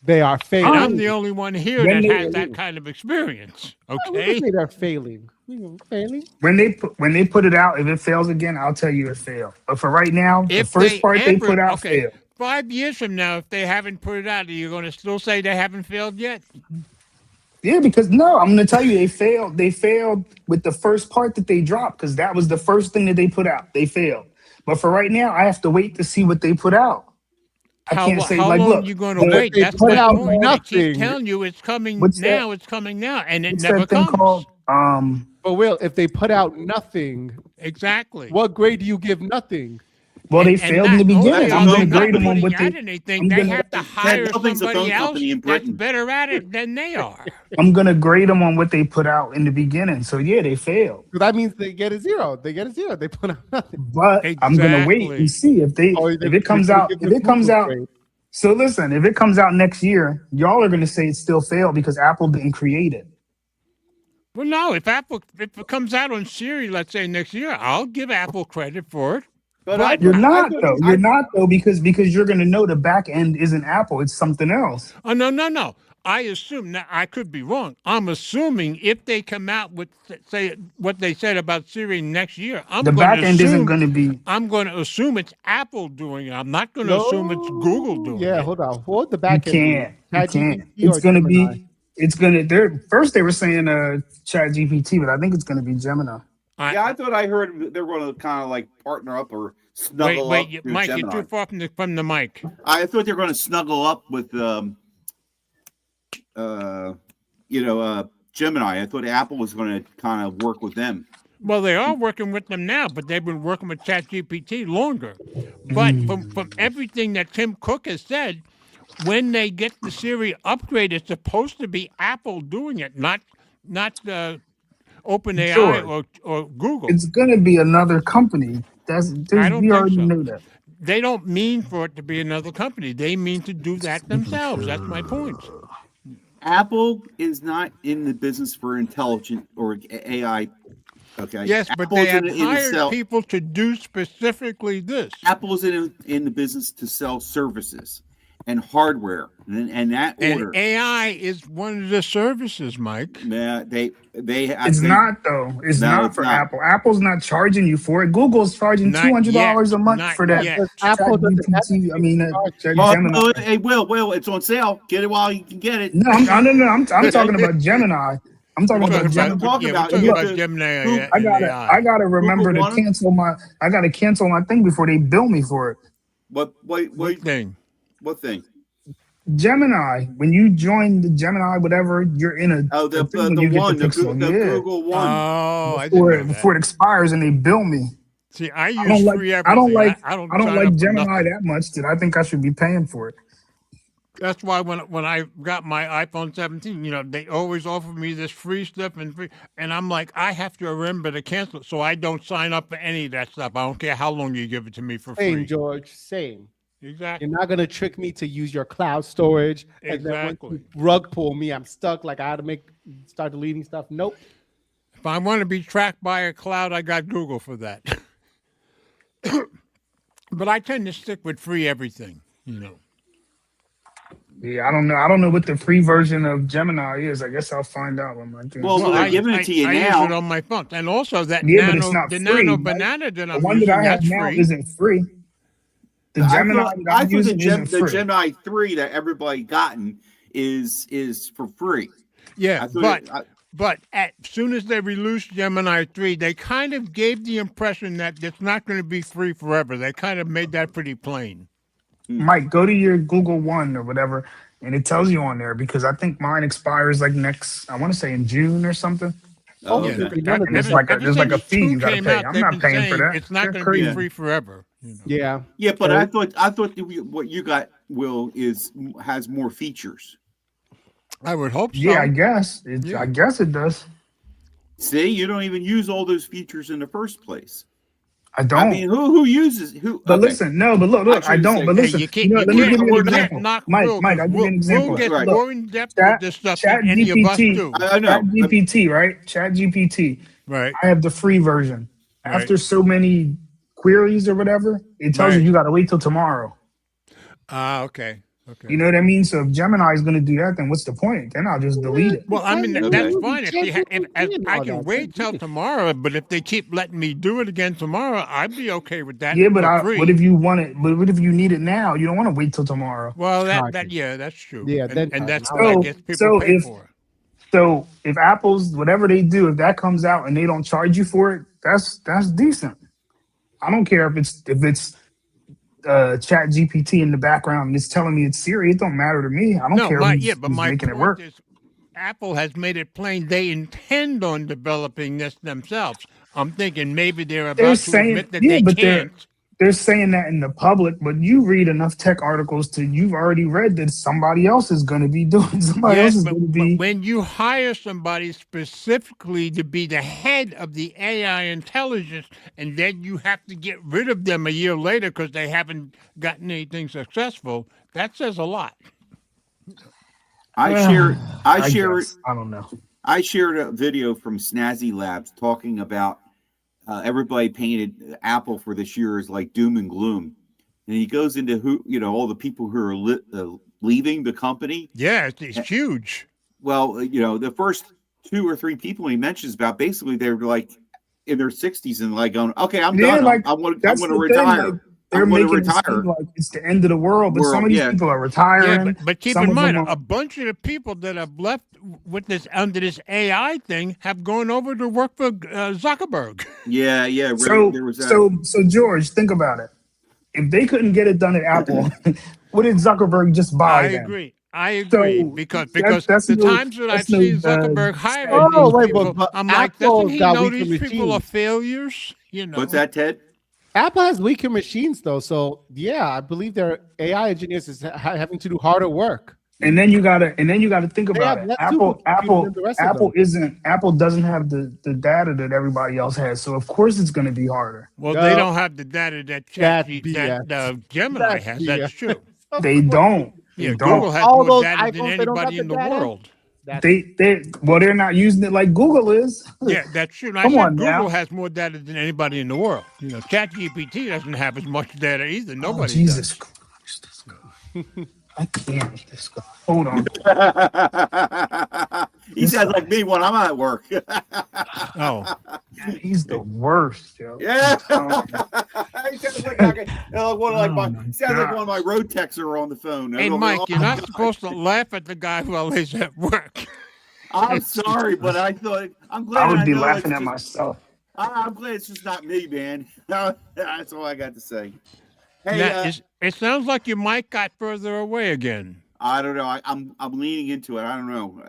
They are failing. And I'm the only one here that has that kind of experience. Okay? They're failing. When they put it out, if it fails again, I'll tell you it failed. But for right now, the first part they put out failed. 5 years from now, if they haven't put it out, are you going to still say they haven't failed yet? Yeah, because I'm going to tell you they failed. They failed with the first part that they dropped because that was the first thing that they put out. They failed. But for right now, I have to wait to see what they put out. I can't say how like, long look, are you going to wait? That's put out point. nothing. I keep telling you it's coming now. It's coming now, and it never that thing comes. Called, but Will, if they put out nothing, exactly, what grade do you give nothing? Well, they failed in the beginning. I'm going to grade them on what they. They have to hire somebody else that's better at it than they are. I'm going to grade them on what they put out in the beginning. So yeah, they failed. So that means they get a 0. They put out nothing. But I'm going to wait and see if it comes out. If it comes out. So listen, if it comes out next year, y'all are going to say it still failed because Apple didn't create it. Well, no. If it comes out on Siri, let's say next year, I'll give Apple credit for it. But you're not though because you're going to know the back end isn't Apple, it's something else. Oh no. I assume, now I could be wrong. I'm assuming if they come out with say what they said about Siri next year, the back end isn't going to be. I'm going to assume it's Apple doing it. I'm not going to assume it's Google doing it. Yeah, hold on. Hold the back end. You can't. It's going to be. It's going to. First they were saying ChatGPT, but I think it's going to be Gemini. Yeah, I thought I heard they're going to kind of like partner up or snuggle up. Wait, Mike, Gemini. you're too far from the mic. I thought they were going to snuggle up with, Gemini. I thought Apple was going to kind of work with them. Well, they are working with them now, but they've been working with ChatGPT longer. But from everything that Tim Cook has said, when they get the Siri upgrade, it's supposed to be Apple doing it, not OpenAI Sure. or Google. It's gonna be another company. I don't we think already so. know that. They don't mean for it to be another company. They mean to do that themselves. That's my point. Apple is not in the business for intelligent or AI. Okay. Yes, but Apple's they have in hired sell. people to do specifically this. Apple's in the business to sell services and hardware, and that order. And AI is one of the services, Mike. Yeah, It's not though. It's No, not it's for not. Apple. Apple's not charging you for it. Google's charging Not $200 a yet. month Not for that. yet. Apple doesn't have ChatGPT, I mean, Oh, Gemini. no, hey, Will, it's on sale. Get it while you can get it. No, I'm talking about Gemini. I'm talking We're about Gemini. talking about- we're talking yeah, about the- Gemini. Google- and I AI. gotta remember Google to one? cancel my thing before they bill me for it. What thing. thing? Gemini, when you join the Gemini, whatever, you're in a Oh, the thing when you get one, the Pixel. Google One. Oh, I didn't before, know that. before it expires and they bill me. See, I I use don't like free everything. I don't like I don't I don't sign like up for Gemini nothing. that much that I think I should be paying for it. That's why when I got my iPhone 17, they always offer me this free stuff and I'm like, I have to remember to cancel it, so I don't sign up for any of that stuff. I don't care how long you give it to me for Same, free. George. Same. Exactly. You're not gonna trick me to use your cloud storage. And then Exactly. once you rug pull me, I'm stuck. Like I had to start deleting stuff. Nope. If I want to be tracked by a cloud, I got Google for that. But I tend to stick with free everything. Yeah, I don't know. I don't know what the free version of Gemini is. I guess I'll find out when my thing. Well, they're giving it to you I now. use it on my phone, and also that Yeah, but it's nano, not the free, nano right? banana that The I'm one that using, I have that's now free. isn't free. The Gemini I that I'm thought using isn't the free. Gemini 3 that everybody gotten is for free. Yeah, I thought but as soon as they released Gemini 3, they kind of gave the impression that it's not going to be free forever. They kind of made that pretty plain. Mike, go to your Google One or whatever, and it tells you on there because I think mine expires like next. I want to say in June or something. Oh, Yeah, okay. that- There's like a ever fee since you gotta 2 came pay. out, I'm they've not been paying for saying that. It's not They're going to be crazy. free forever. Yeah. Yeah, but I thought what you got, Will, has more features. I would hope so. Yeah, I guess. Yeah. I guess it does. See, you don't even use all those features in the first place. I don't. I mean, who uses who? But okay. listen, no, but look, I shouldn't don't. say- But Hey, listen, you can't, you know, you let me can't- give you an you can't example. knock Mike, Will, I'll give you an example. Will gets Right. more in depth Chat- with this stuff Chat than any of us GPT. do. I know. Chat GPT, right? Chat GPT. Right. I have the free version. Right. After so many queries or whatever, it tells Right. you got to wait till tomorrow. Okay. Okay. You know what I mean? So if Gemini is going to do that, then what's the point? Then I'll just delete it. Well, I mean, Okay. that's fine. If I all can that. wait till tomorrow, but if they keep letting me do it again tomorrow, I'd be okay with that. Yeah, but for free. what if you want it? But what if you need it now? You don't want to wait till tomorrow. Well, Charging. yeah, that's true. Yeah, then and that's charging. what I So- guess people so pay if- for. So if Apple's whatever they do, if that comes out and they don't charge you for it, that's decent. I don't care if it's Chat GPT in the background and it's telling me it's Siri. It don't matter to me. I don't care who's but my making it point work. is, Apple has made it plain they intend on developing this themselves. I'm thinking maybe they're about to saying- admit that yeah, they but they're- can't. They're saying that in the public, but you read enough tech articles you've already read that somebody else is going to be doing. Somebody else Yes, is but, going to but be. when you hire somebody specifically to be the head of the AI intelligence, and then you have to get rid of them a year later because they haven't gotten anything successful, that says a lot. I shared guess. I don't know. I shared a video from Snazzy Labs talking about everybody painted Apple for this year as like doom and gloom, and he goes into all the people who are leaving the company. Yeah, it's huge. Well, the first 2 or 3 people he mentions about basically they're like in their 60s and like going, okay, I'm done. I want to That's the thing, retire. like, they're going to making it retire. seem like it's the end of the world, but some of these people are Yeah, retiring. but keep Some in of mind, them a bunch of the people that have left with this under this AI thing have gone over to work for Zuckerberg. Yeah, yeah. So, There was that. so George, think about it. If they couldn't get it done at Apple, what did Zuckerberg just buy I then? agree. I agree So because that's the no, times that I've that's no seen Zuckerberg hiring sad Oh, these news. wait, people, but I'm like, Apple's doesn't he got know weaker these people are machines. failures? You know. What's that, Ted? Apple has weaker machines, though. So, yeah, I believe their AI engineers is having to do harder work. And then you gotta think They about have it. less Apple supercomputing than the rest of them. Apple doesn't have the data that everybody else has. So of course it's gonna be harder. Well, No. they don't have the data that That's Gemini That's has. BS. That's true. They don't. Yeah, They Google don't. has All more those data than iPhones, they don't got anybody the in the data? world. They're not using it like Google is. Yeah, that's true. And I Come said on Google now. has more data than anybody in the world. You know, ChatGPT doesn't have as much data either. Oh, Nobody Jesus does. Christ. This guy. I can't with this guy. Hold on. He sounds like me when I'm at work. Oh, He's the worst, yo. Yeah. Oh, He sounds like one my of my road techs are on the phone. hey, Mike, you're not supposed to laugh at the guy while he's at work. I'm sorry, but I thought I'm glad. I would be know laughing it's at just- myself. I'm glad it's just not me, man. That's all I got to say. Hey, Now, it sounds like your mic got further away again. I don't know. I'm leaning into it. I don't know.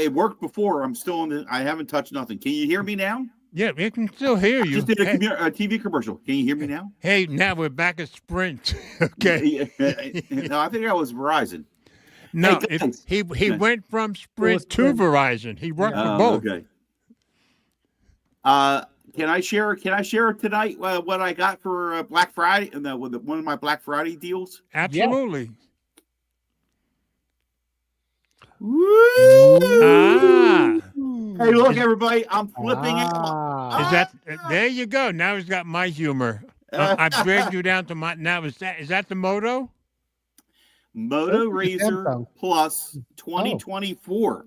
It worked before. I'm still on the. I haven't touched nothing. Can you hear me now? Yeah, we can still hear I you. just did a Hey, TV commercial. Can you hear me now? hey, now we're back at Sprint. Okay. No, I think that was Verizon. No, Hey, guys. he Guys. went from Sprint to Sprint. Verizon. He worked with Oh, both. okay. Can I share tonight what I got for Black Friday and one of my Black Friday deals? Absolutely. Woo! Ah, Hey, look, everybody! I'm flipping out. Ah. is that there? You go. Now he's got my humor. I dragged you down to my. Now is that the Moto? Moto That's the Razor Samsung. Plus 2024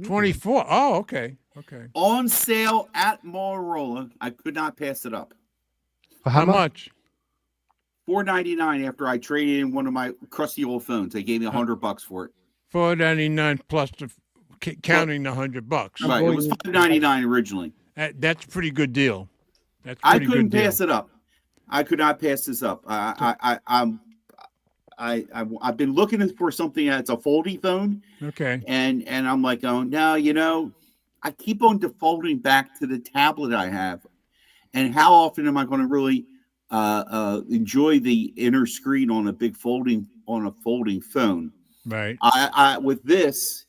24. Oh, okay. Okay. on sale at Motorola. I could not pass it up. For How much? $499 after I traded in one of my crusty old phones. They gave me $100 for it. $499 plus counting the $100. Right, it was $599 originally. That's a pretty good deal. That's a I pretty couldn't good pass it up. I could not pass this up. I've been looking for something that's a folding phone, Okay. and I'm like, oh no, I keep on defaulting back to the tablet I have, and how often am I going to really enjoy the inner screen on a folding phone? Right. With this,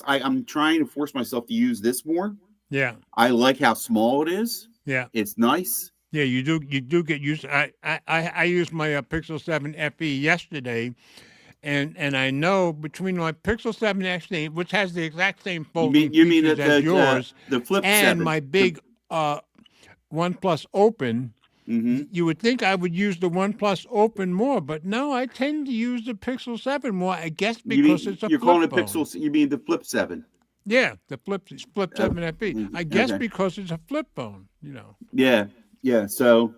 I'm trying to force myself to use this more. Yeah. I like how small it is. Yeah. It's nice. Yeah, you do get used. I used my Pixel 7 FE yesterday, and I know between my Pixel 7 FE, which has the exact same folding You mean features as yours, the Flip and 7. my big OnePlus Open, Mhm. you would think I would use the OnePlus Open more, but no, I tend to use the Pixel 7 more. I guess because it's a You're flip calling it phone. Pixel. You mean the Flip 7? Yeah, the Flip 7 FE. I guess okay. because it's a flip phone, Yeah. So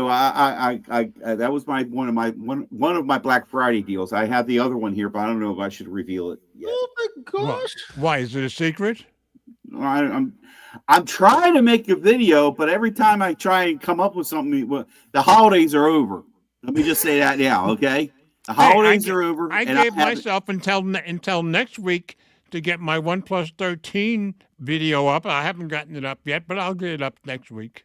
I that was one of my Black Friday deals. I have the other one here, but I don't know if I should reveal it yet. Oh my gosh. Why is it a secret? I'm trying to make a video, but every time I try and come up with something, the holidays are over. Let me just say that now, okay? The holidays are over. I gave myself until next week to get my OnePlus 13 video up. I haven't gotten it up yet, but I'll get it up next week.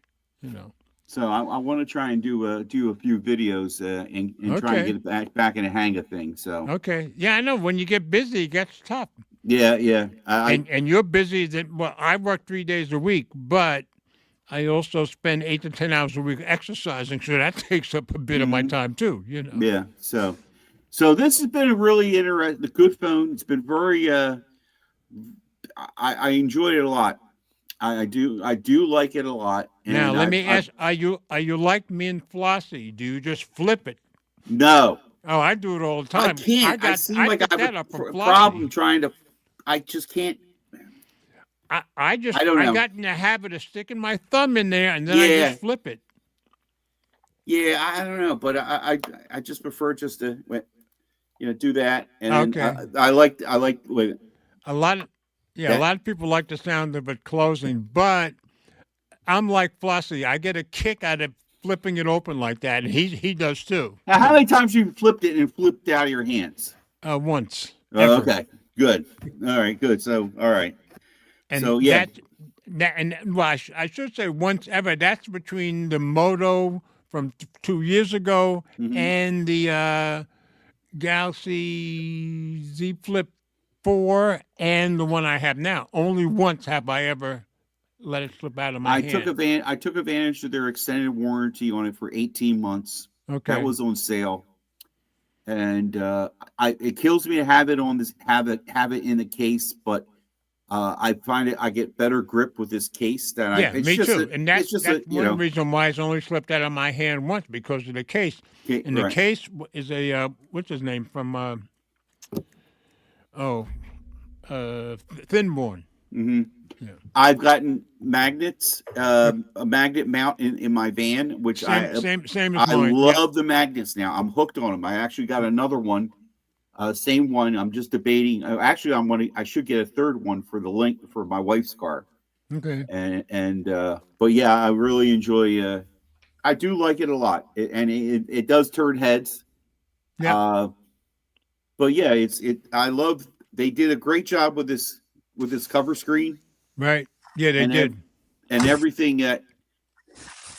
So I want to try and do a few videos and try and get it back in the hang of things. So okay, yeah, I know when you get busy, it gets tough. Yeah. And you're busy. I work 3 days a week, but I also spend 8 to 10 hours a week exercising, so that takes up a bit of my time too. Yeah. So this has been a really interesting, good phone. It's been very. I enjoyed it a lot. I do like it a lot. And now let me ask: Are you like me and Flossie? Do you just flip it? No. Oh, I do it all the time. I can't. I seem like I have a problem trying to. I just can't. I don't know. got in the habit of sticking my thumb in there and then I just flip it. Yeah, I don't know, but I just prefer just to do that, and then I like wait. A lot of people like the sound of it closing, but I'm like Flossie. I get a kick out of flipping it open like that, and he does too. Now, how many times you flipped it and flipped out of your hands? Once. Oh, okay, good. All right, good. So, all right. And so yeah, I should say once ever. That's between the Moto from 2 years ago and the Galaxy Z Flip 4 and the one I have now. Only once have I ever let it slip out of my hand. I took advantage of their extended warranty on it for 18 months. Okay, that was on sale, and it kills me to have it on this have it in the case, but I find I get better grip with this case than me too. And that's one reason why it's only slipped out of my hand once, because of the case. And the case is a what's his name from Thinborn. Yeah. I've gotten magnets, a magnet mount in my van, which same as mine. I love the magnets now. I'm hooked on them. I actually got another one. Same one. I'm just debating. Actually, I should get a third one for the link for my wife's car. Okay. And but yeah, I really enjoy. I do like it a lot, it does turn heads. Yeah. But yeah, I love. They did a great job with this cover screen. Right. Yeah, they did. And everything that.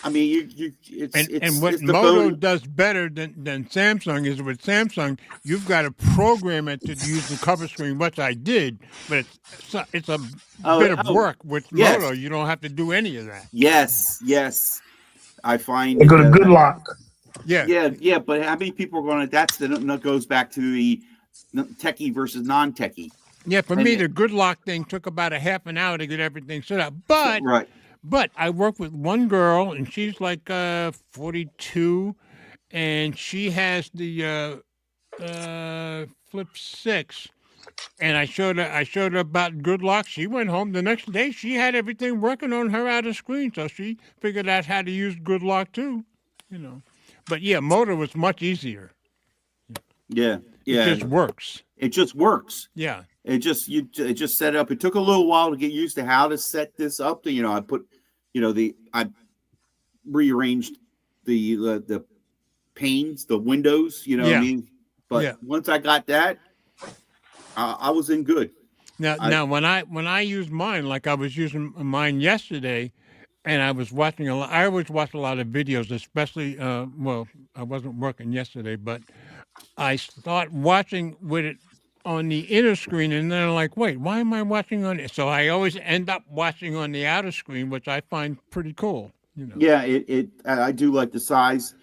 I mean, and what Moto does better than Samsung is with Samsung, you've got to program it to use the cover screen, which I did, but it's a bit of work. With Moto, you don't have to do any of that. Yes. I find they go to Good Lock. Yeah. But how many people are going to? That goes back to the techie versus non-techie. Yeah, for me, the Good Lock thing took about a half an hour to get everything set up, but. Right. But I work with one girl, and she's like 42, and she has the Flip 6. And I showed her about Good Lock. She went home the next day. She had everything working on her out of screen, so she figured out how to use Good Lock too. But yeah, Moto was much easier. Yeah. It just works. It just works. Yeah. It just set up. It took a little while to get used to how to set this up. I put, I rearranged the panes, the windows. What I mean. But once I got that, I was in good. Now when I use mine, like I was using mine yesterday, and I was watching a lot. I always watch a lot of videos, especially. Well, I wasn't working yesterday, but I start watching with it on the inner screen, and then I'm like, wait, why am I watching on it? So I always end up watching on the outer screen, which I find pretty cool. Yeah, I do like the size,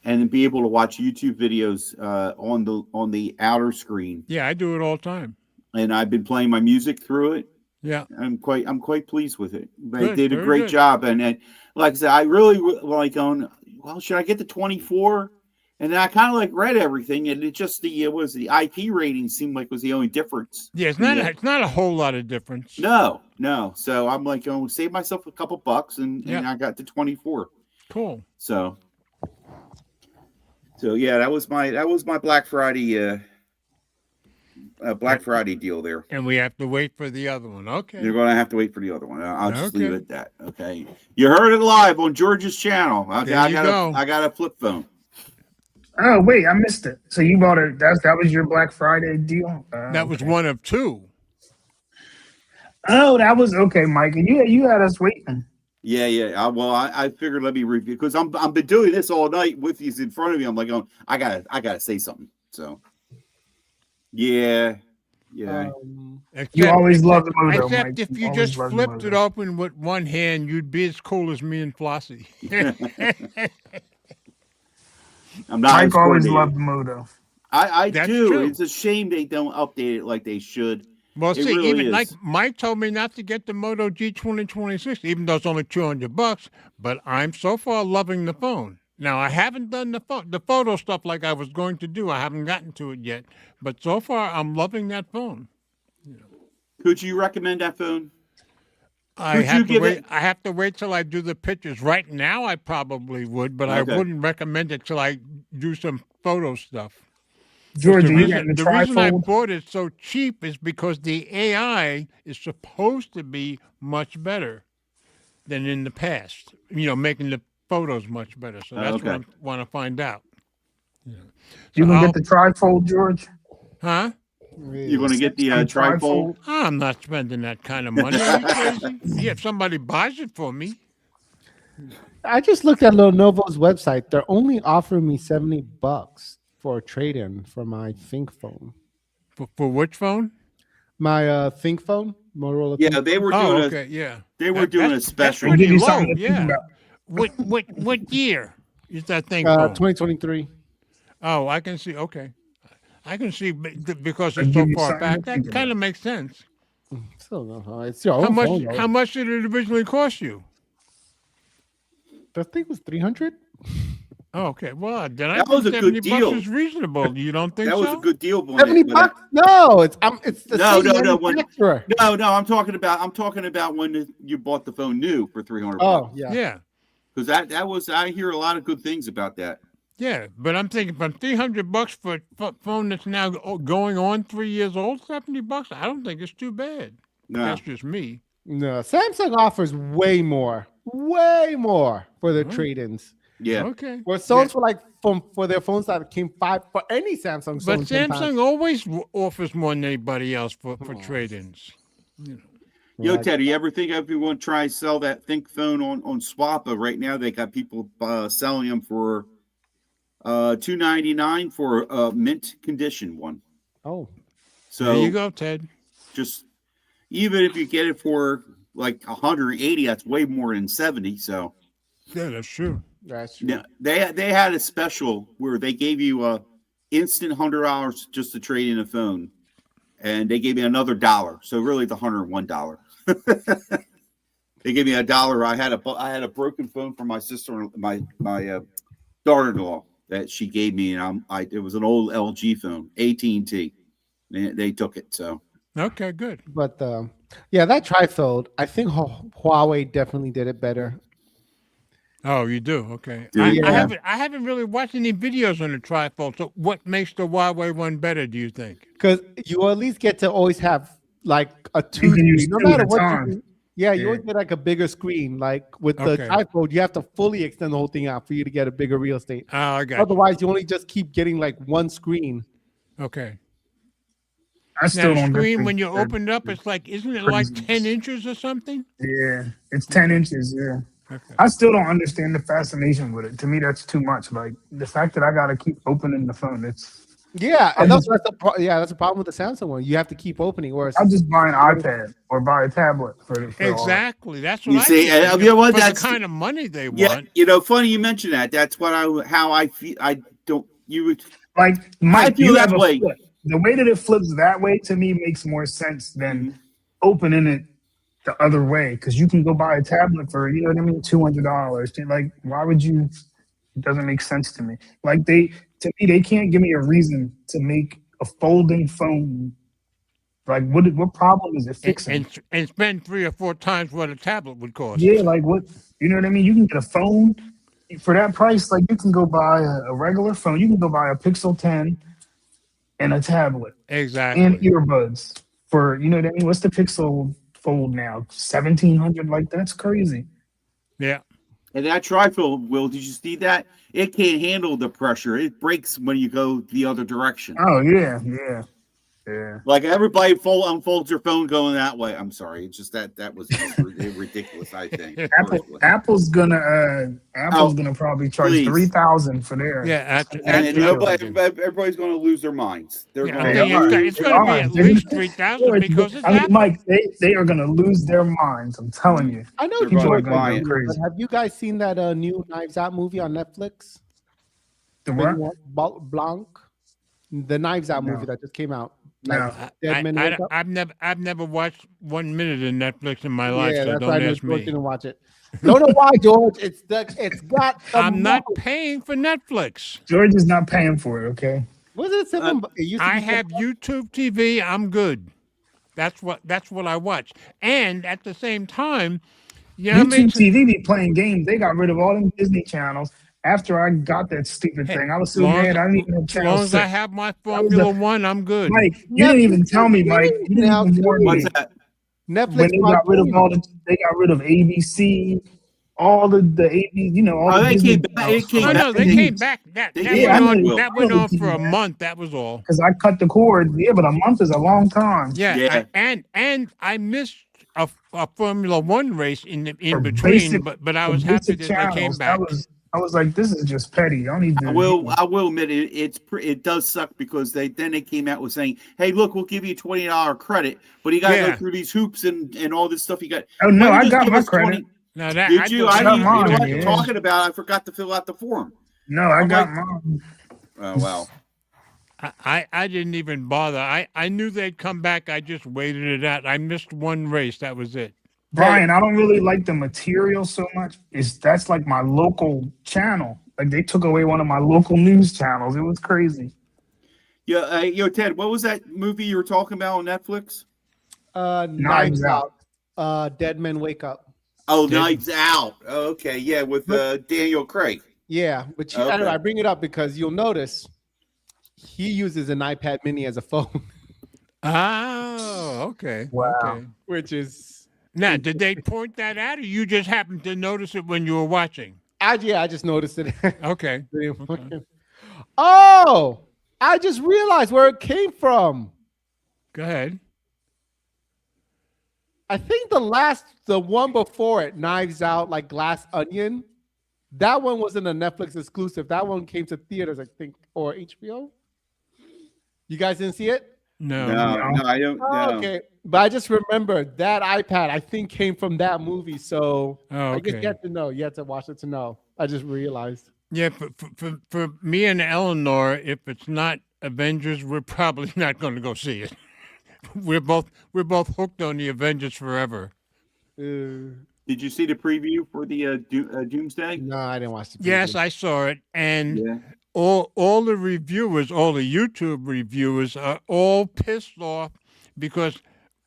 and be able to watch YouTube videos on the outer screen. Yeah, I do it all the time. And I've been playing my music through it. Yeah, I'm quite pleased with it. They did a great job, and like I said, I really like going. Well, should I get the 24? And then I kind of read everything, and it just the IP rating seemed like was the only difference. Yeah, it's not a whole lot of difference. No. So I'm going to save myself a couple bucks, and I got the 24. Cool. So yeah, that was my Black Friday Friday deal there. And we have to wait for the other one. Okay. You're going to have to wait for the other one. I'll just leave it at that. Okay. You heard it live on George's channel. I got a flip phone. Oh wait, I missed it. So you bought it? That was your Black Friday deal? That was one of two. Oh, that was okay, Mike. And you had us waiting. Yeah. Well, I figured let me review because I've been doing this all night with these in front of me. I'm like, I gotta say something. So yeah. You always love the Moto, except Mike. If you just flipped it open with one hand, you'd be as cool as me and Flossie. Mike always loved the Moto. I do. True. It's a shame they don't update it like they should. Well, see, really even like Mike told me not to get the Moto G 2026, even though it's only $200. But I'm so far loving the phone. Now I haven't done the photo stuff like I was going to do. I haven't gotten to it yet. But so far, I'm loving that phone. Could you recommend that phone? I have to wait till I do the pictures. Right now, I probably would, but I wouldn't recommend it till I do some photo stuff. George, the reason I bought it so cheap is because the AI is supposed to be much better than in the past. Making the photos much better. So that's what I want to find out. Yeah. You gonna get the trifold, George? Huh? You're going to get the trifold? I'm not spending that kind of money. Are you crazy? Yeah, if somebody buys it for me. I just looked at Lenovo's website. They're only offering me $70 for a trade-in for my Think phone. For which phone? My Think phone, Motorola. Yeah, they were doing They were doing a special. That's pretty low, yeah. What year is that Think phone? 2023. Oh, I can see. Okay. I can see because it's so far back. That kind of makes sense. Still no, it's your own phone, how much did it originally cost you? The thing was $300. Oh, okay. Well, then that was a good deal. $70 is reasonable. You don't think that so? That was a good deal. $70? No, it's the No. I'm talking about when you bought the phone new for $300. Oh, yeah. Yeah. Because I hear a lot of good things about that. Yeah, but I'm thinking from $300 for a phone that's now going on 3 years old, $70. I don't think it's too bad. No. That's just me. No, Samsung offers way more for their trade-ins. Yeah. Okay. Or phones for their phones that came for any Samsung. But Samsung always offers more than anybody else for trade-ins. Yo, Ted, you ever think if you want to try and sell that Think phone on Swappa? Right now, they got people selling them for $299 for a mint condition one. Oh, so there you go, Ted. Just even if you get it for like 180, that's way more than 70. So yeah, that's true. That's true. Yeah, they had a special where they gave you instant $100 just to trade in a phone, and they gave me another $1. So really, the $101. They gave me $1. I had a broken phone from my sister, my daughter-in-law that she gave me, and it was an old LG phone, AT&T. They took it. So okay, good. But that trifold, I think Huawei definitely did it better. Oh, you do? Okay. I haven't really watched any videos on the trifold. So what makes the Huawei one better, do you think? Because you at least get to always have like a two screen, no matter what you do. Yeah, you always get like a bigger screen. Like with the trifold, you have to fully extend the whole thing out for you to get a bigger real estate. Oh, I got Otherwise, you only just keep getting like one screen. Okay. I still don't screen when you open it up, it's like, isn't it like 10 inches or something? Yeah, it's 10 inches. Yeah. Okay. I still don't understand the fascination with it. To me, that's too much. Like the fact that I got to keep opening the phone, that's a problem with the Samsung one. You have to keep opening. Or I'll just buy an iPad or buy a tablet for exactly. That's what you see. That's the kind of money they want. Funny you mention that. That's how I feel. I don't. You would like Mike. You have that way. The way that it flips that way to me makes more sense than opening it the other way, because you can go buy a tablet for $200. Like, why would you? It doesn't make sense to me. Like they can't give me a reason to make a folding phone. Like, what problem is it fixing? And spend 3 or 4 times what a tablet would cost. Yeah, like what? You know what I mean? You can get a phone for that price. Like you can go buy a regular phone. You can go buy a Pixel 10 and a tablet. Exactly. And earbuds for what I mean? What's the Pixel Fold now? $1,700. Like that's crazy. Yeah. And that trifold, Will, did you see that? It can't handle the pressure. It breaks when you go the other direction. Oh, yeah. Like everybody unfolds their phone going that way. I'm sorry. It's just that was ridiculous, I think. Apple's gonna probably charge $3,000 for theirs. Yeah. Everybody's going to lose their minds. It's going to be at least $3,000 because it's Apple. Mike, they are going to lose their minds. I'm telling you. I know people are going to go crazy. Have you guys seen that new Knives Out movie on Netflix? The what? Blanc. The Knives Out movie that just came out. No. I've never watched 1 minute of Netflix in my life, so don't ask me. Didn't watch it. Don't know why, George. It's got. I'm not paying for Netflix. George is not paying for it. Okay. Was it $7? I have YouTube TV. I'm good. That's what I watch. And at the same time, you know, YouTube TV be playing games. They got rid of all them Disney channels after I got that stupid thing. I was so mad. I didn't even have as long channel as I 6. have my Formula One, I'm good. Mike, you didn't even tell me, Mike. You didn't Now, even warn me. What's that? Netflix When they got rid of Prime they got rid of ABC, all the AB, you know, all Oh, the they Disney came back. It channels. came Oh back. no, they came back. That Yeah, went I on. know. That went on for a month. That was all. Because I cut the cord. Yeah, but a month is a long time. Yeah, Yeah. and I missed a Formula One race in For between, basic- but I for was happy basic that they came channels, back. I was like, this is just petty. I don't need to. I will admit it does suck because they came out with saying, hey, look, we'll give you $20 credit, but you got to Yeah. go through these hoops and all this stuff. You got. Oh no, Why don't I you got just give my us credit. 20 Now that Did you? thought I that didn't. was You know what good. you're talking about? I forgot to fill out the form. No, I got like- mine. Oh wow. I didn't even bother. I knew they'd come back. I just waited it out. I missed one race. That was it. Brian, I don't really like the material so much. That's like my local channel. Like they took away one of my local news channels. It was crazy. Yeah, Ted, what was that movie you were talking about on Netflix? Knives Out. Dead Men Wake Up. Oh, Knives Out. Okay, yeah, with Daniel Craig. Yeah, but Okay. anyway, I bring it up because you'll notice he uses an iPad Mini as a phone, Oh, okay. Wow. Okay. which is Now, did they point that out, or you just happened to notice it when you were watching? I just noticed it. Okay. Oh, I just realized where it came from. Go ahead. I think the one before it, Knives Out, like Glass Onion, that one wasn't a Netflix exclusive. That one came to theaters, I think, or HBO. You guys didn't see it? No. No, I don't. Oh, No. okay, but I just remembered that iPad, I think, came from that movie. So Oh, I guess okay. you have to know. You have to watch it to know. I just realized. Yeah, for me and Eleanor, if it's not Avengers, we're probably not going to go see it. We're both hooked on the Avengers forever. Uh, Did you see the preview for the Doomsday? no, I didn't watch the. Yes, preview. I saw it, and Yeah. all the reviewers, all the YouTube reviewers are all pissed off because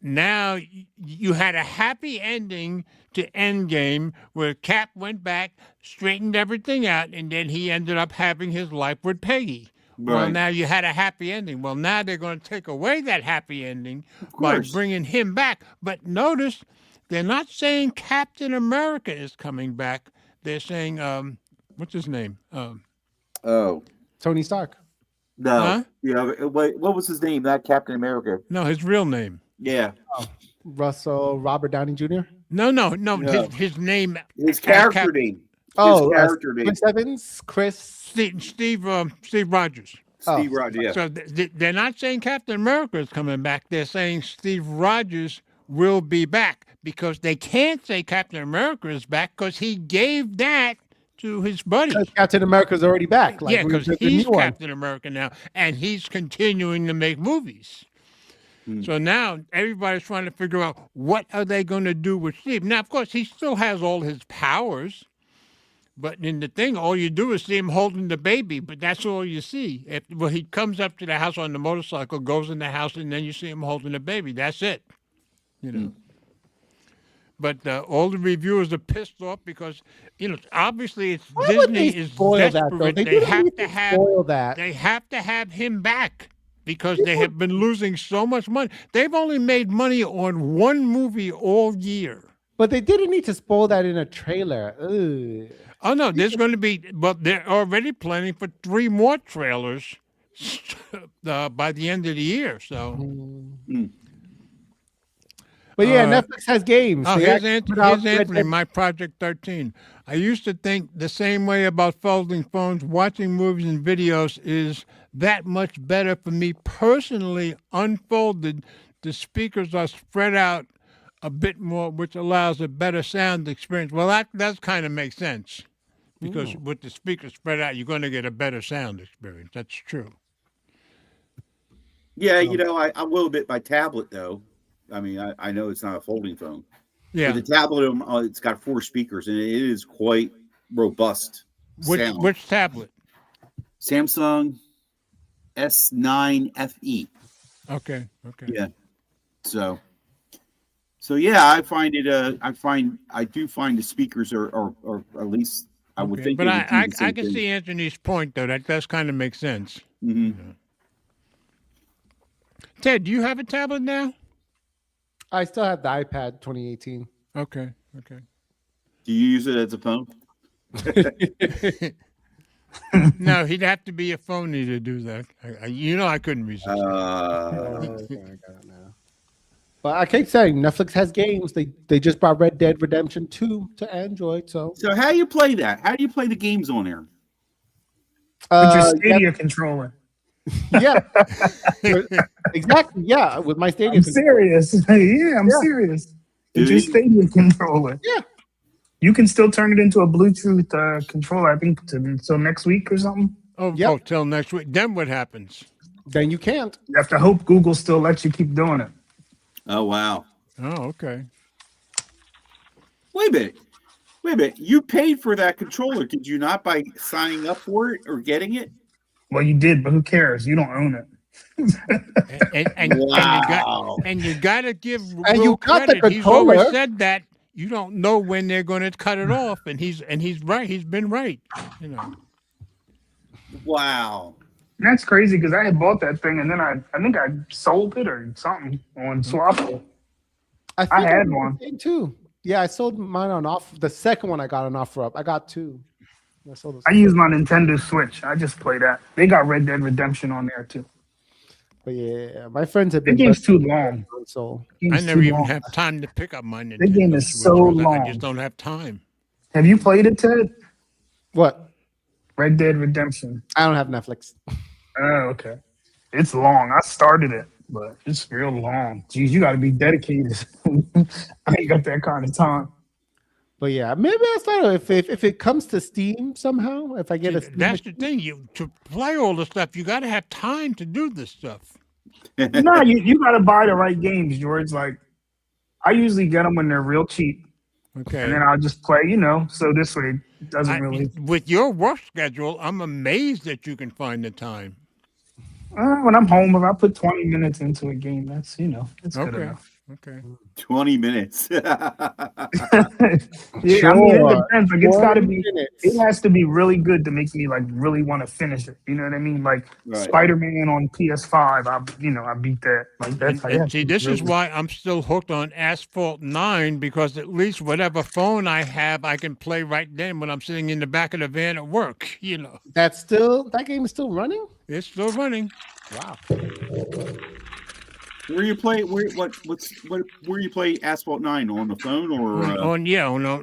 now you had a happy ending to Endgame where Cap went back, straightened everything out, and then he ended up having his life with Peggy. Well, Right. now you had a happy ending. Well, now they're going to take away that happy ending Of by course. bringing him back. But notice, they're not saying Captain America is coming back. They're saying, what's his name? Oh Tony Stark. no. Huh? Yeah. What was his name? That Captain America. No, his real name. Yeah. Robert Downey Jr. No. No. His name. His Cap- character name. Oh, character name. Chris Evans. Chris. Steve Rogers. Steve Rogers. Yeah. So they're not saying Captain America is coming back. They're saying Steve Rogers will be back because they can't say Captain America is back because he gave that to his buddy. Captain America's already back. Like, Yeah, we because did the he's new one. Captain America now, and he's continuing to make movies. So now everybody's trying to figure out what are they going to do with Steve. Now, of course, he still has all his powers, but in the thing, all you do is see him holding the baby, but that's all you see. Well, he comes up to the house on the motorcycle, goes in the house, and then you see him holding the baby. That's it, you know. But all the reviewers are pissed off because, obviously it's Why would Disney they is spoil that, though? desperate. They They didn't have need to to have spoil that. They have to have him back because they have been losing so much money. They've only made money on one movie all year. But they didn't need to spoil that in a trailer. Ugh. Oh no, there's going to be, but they're already planning for 3 more trailers by the end of the year. So, But yeah, Netflix has games. oh, They here's actually Anthony. put out Here's Red Anthony. Dead- My Project 13. I used to think the same way about folding phones. Watching movies and videos is that much better for me personally. Unfolded, the speakers are spread out a bit more, which allows a better sound experience. Well, that does kind of make sense because with the speakers spread out, you're going to get a better sound experience. That's true. Yeah, I will admit my tablet though. I mean, I know it's not a folding phone. Yeah. But the tablet, it's got 4 speakers, and it is quite robust sound. Which tablet? Samsung S9 FE. Okay. Yeah. So yeah, I find it. I do find the speakers are, or at least I would think. But they would do I the same can thing. see Anthony's point though. That does kind of make sense. Mm-hmm. Ted, do you have a tablet now? I still have the iPad 2018. Okay. Do you use it as a phone? No, he'd have to be a phony to do that. I couldn't resist. But I keep saying Netflix has games. They just brought Red Dead Redemption 2 to Android. So how do you play that? How do you play the games on there? With your Stadia controller. Yeah, exactly. Yeah, with my Stadia. I'm serious. Yeah, I'm serious. With your Stadia controller. Yeah. You can still turn it into a Bluetooth controller, I think, until next week or something. Oh, till next week. Then what happens? Then you can't. You have to hope Google still lets you keep doing it. Oh, wow. Oh, okay. Wait a minute. You paid for that controller, did you not, by signing up for it or getting it? Well, you did, but who cares? You don't own it. And you got to give And you got the credit. He's always controller. said that you don't know when they're going to cut it off, and he's right. He's been right. Wow. And that's crazy because I had bought that thing and then I think I sold it or something on Swapple. I had one too. Yeah, I sold mine on offer. The second one I got on OfferUp. I got two. I use my Nintendo Switch. I just play that. They got Red Dead Redemption on there too. But yeah, my friends have The been. game's too long. So I never even have time to pick up my Nintendo. The game is so long. I just don't have time. Have you played it, Ted? What? Red Dead Redemption. I don't have Netflix. Oh, okay. It's long. I started it, but it's real long. Jeez, you got to be dedicated. I ain't got that kind of time. But yeah, maybe I start if it comes to Steam somehow. If I get a Steam That's the thing. To play all the stuff, you got to have time to do this stuff. No, you got to buy the right games, George. Like, I usually get them when they're real cheap. Okay. And then I'll just play, so this way it doesn't really. With your work schedule, I'm amazed that you can find the time. When I'm home, if I put 20 minutes into a game, that's, it's good enough. Okay. 20 minutes. Yeah, I mean, it depends. Like, it's got to be. It has to be really good to make me like really want to finish it. You know what I mean? Like Spider-Man on PS5, I beat that. Like that's. And see, this is why I'm still hooked on Asphalt 9 because at least whatever phone I have, I can play right then when I'm sitting in the back of the van at work. That game is still running. It's still running. Wow. Where you play? Where you play Asphalt 9 on the phone or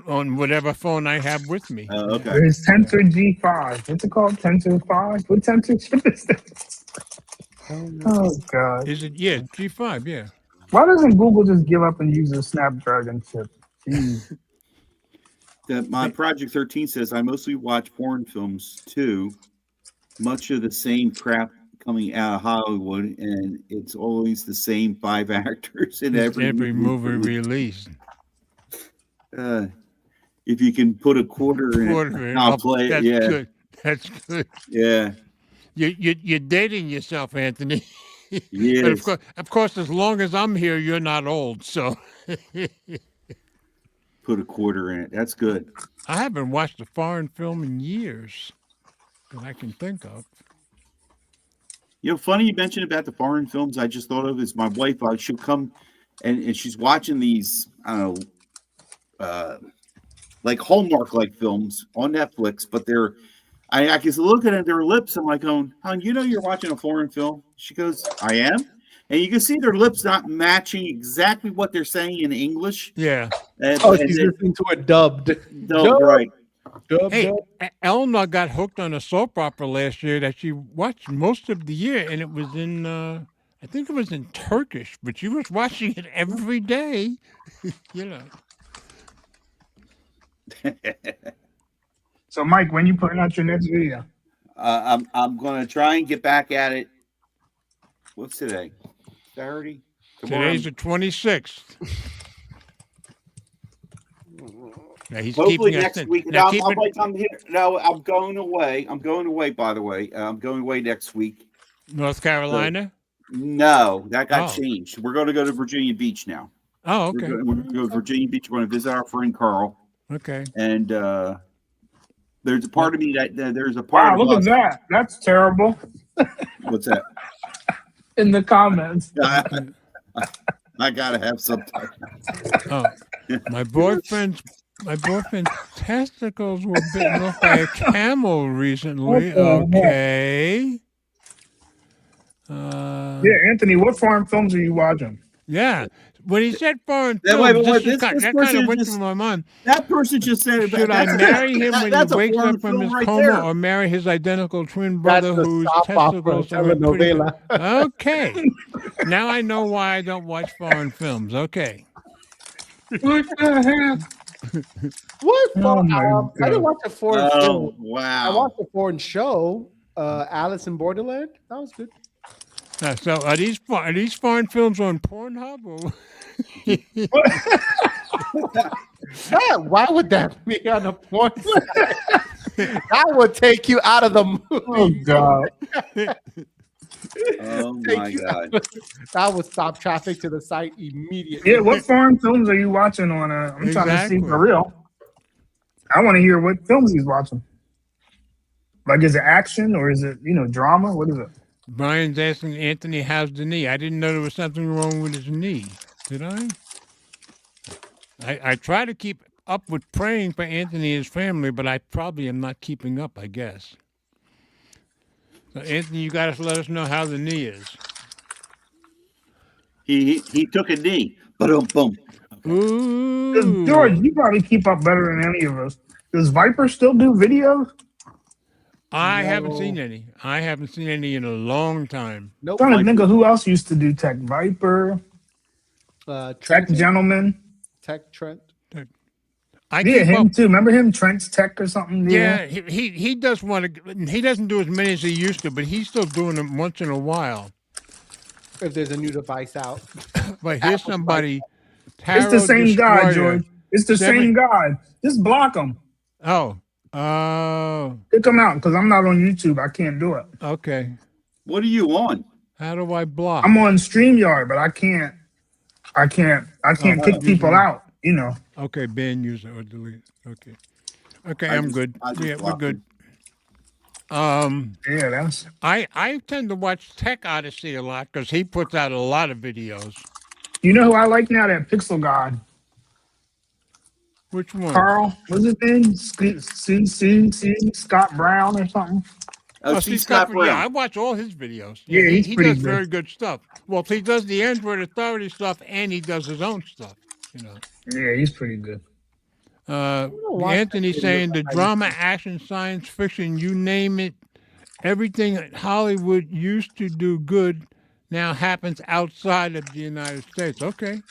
on whatever phone I have with me. Okay. There's Tensor G5. What's it called? Tensor 5? What Tensor chip is this? Oh God. Is it? Yeah, G5. Yeah. Why doesn't Google just give up and use a Snapdragon chip? Jeez. My Project 13 says I mostly watch foreign films too. Much of the same crap coming out of Hollywood, and it's always the same 5 actors in every movie release. If you can put a quarter in it, I'll play it. Yeah, good. That's good. Yeah, you're dating yourself, Anthony. Yes. But of course, as long as I'm here, you're not old. So put a quarter in it. That's good. I haven't watched a foreign film in years that I can think of. Funny you mentioned about the foreign films. I just thought of is my wife. She'll come and she's watching these, I don't know, like Hallmark-like films on Netflix, but I can look at their lips. I'm like, hon, you're watching a foreign film. She goes, I am. And you can see their lips not matching exactly what they're saying in English. Yeah. She's listening to a dubbed. Right. Hey, Elna got hooked on a soap opera last year that she watched most of the year, and it was in, I think it was in Turkish, but she was watching it every day, So, Mike, when you putting out your next video? I'm going to try and get back at it. What's today? Saturday? Today's the 26th. Now he's hopefully keeping next week. I'm going away. By the way. I'm going away next week. North Carolina? No, that got changed. We're going to go to Virginia Beach now. Oh, okay. We're going to go to Virginia Beach. We're going to visit our friend Carl. Okay. And there's a part of me that there's a part. Wow, look at that. That's terrible. What's that? In the comments. I gotta have some. Oh, my boyfriend's testicles were bitten off by a camel recently. Okay. Yeah, Anthony, what foreign films are you watching? Yeah. When he said foreign Wait, films, this that kind of went through my mind. That person just said, should I marry him when he wakes up from his coma, or marry his identical twin brother whose testicles are pretty? Okay. Now I know why I don't watch foreign films. Okay. What the heck? What? Oh I didn't watch a foreign film. Wow. I watched a foreign show, Alice in Borderland. That was good. So are these foreign films on Pornhub? Or? Yeah, why would that be on a porn site? That would take you out of the movie. Oh God. Oh my God. That would stop traffic to the site immediately. Yeah, what foreign films are you watching on? I'm trying to see for real. I want to hear what films he's watching. Like, is it action or is it drama? What is it? Brian's asking Anthony how's the knee. I didn't know there was something wrong with his knee. Did I? I try to keep up with praying for Anthony and his family, but I probably am not keeping up, I guess. So Anthony, you got to let us know how the knee is. He took a knee. Boom, boom. Ooh. George, you probably keep up better than any of us. Does Viper still do videos? I haven't seen any. I haven't seen any in a long time. Nope. I'm trying to think of who else used to do tech. Viper, Tech Gentleman. Tech Trent. Yeah, him too. Remember him, Trent's Tech or something? Yeah, he does want to. He doesn't do as many as he used to, but he's still doing them once in a while. If there's a new device out. But here's somebody. It's the same guy, George. It's the same guy. Just block him. Oh. Pick him out because I'm not on YouTube. I can't do it. Okay. What are you on? How do I block? I'm on StreamYard, but I can't kick people out. Okay, ban user or delete. Okay. Okay, I'm good. Yeah, we're good. Yeah, that's. I tend to watch Tech Odyssey a lot because he puts out a lot of videos. You know who I like now? That Pixel God. Which one? Carl, what's his name? Scott Brown or something? Oh, Scott Brown. Yeah, I watch all his videos. Yeah, he does very good stuff. Well, he does the Android Authority stuff and he does his own stuff. Yeah, he's pretty good. Anthony saying the drama, action, science fiction, you name it, everything that Hollywood used to do good now happens outside of the United States. Okay.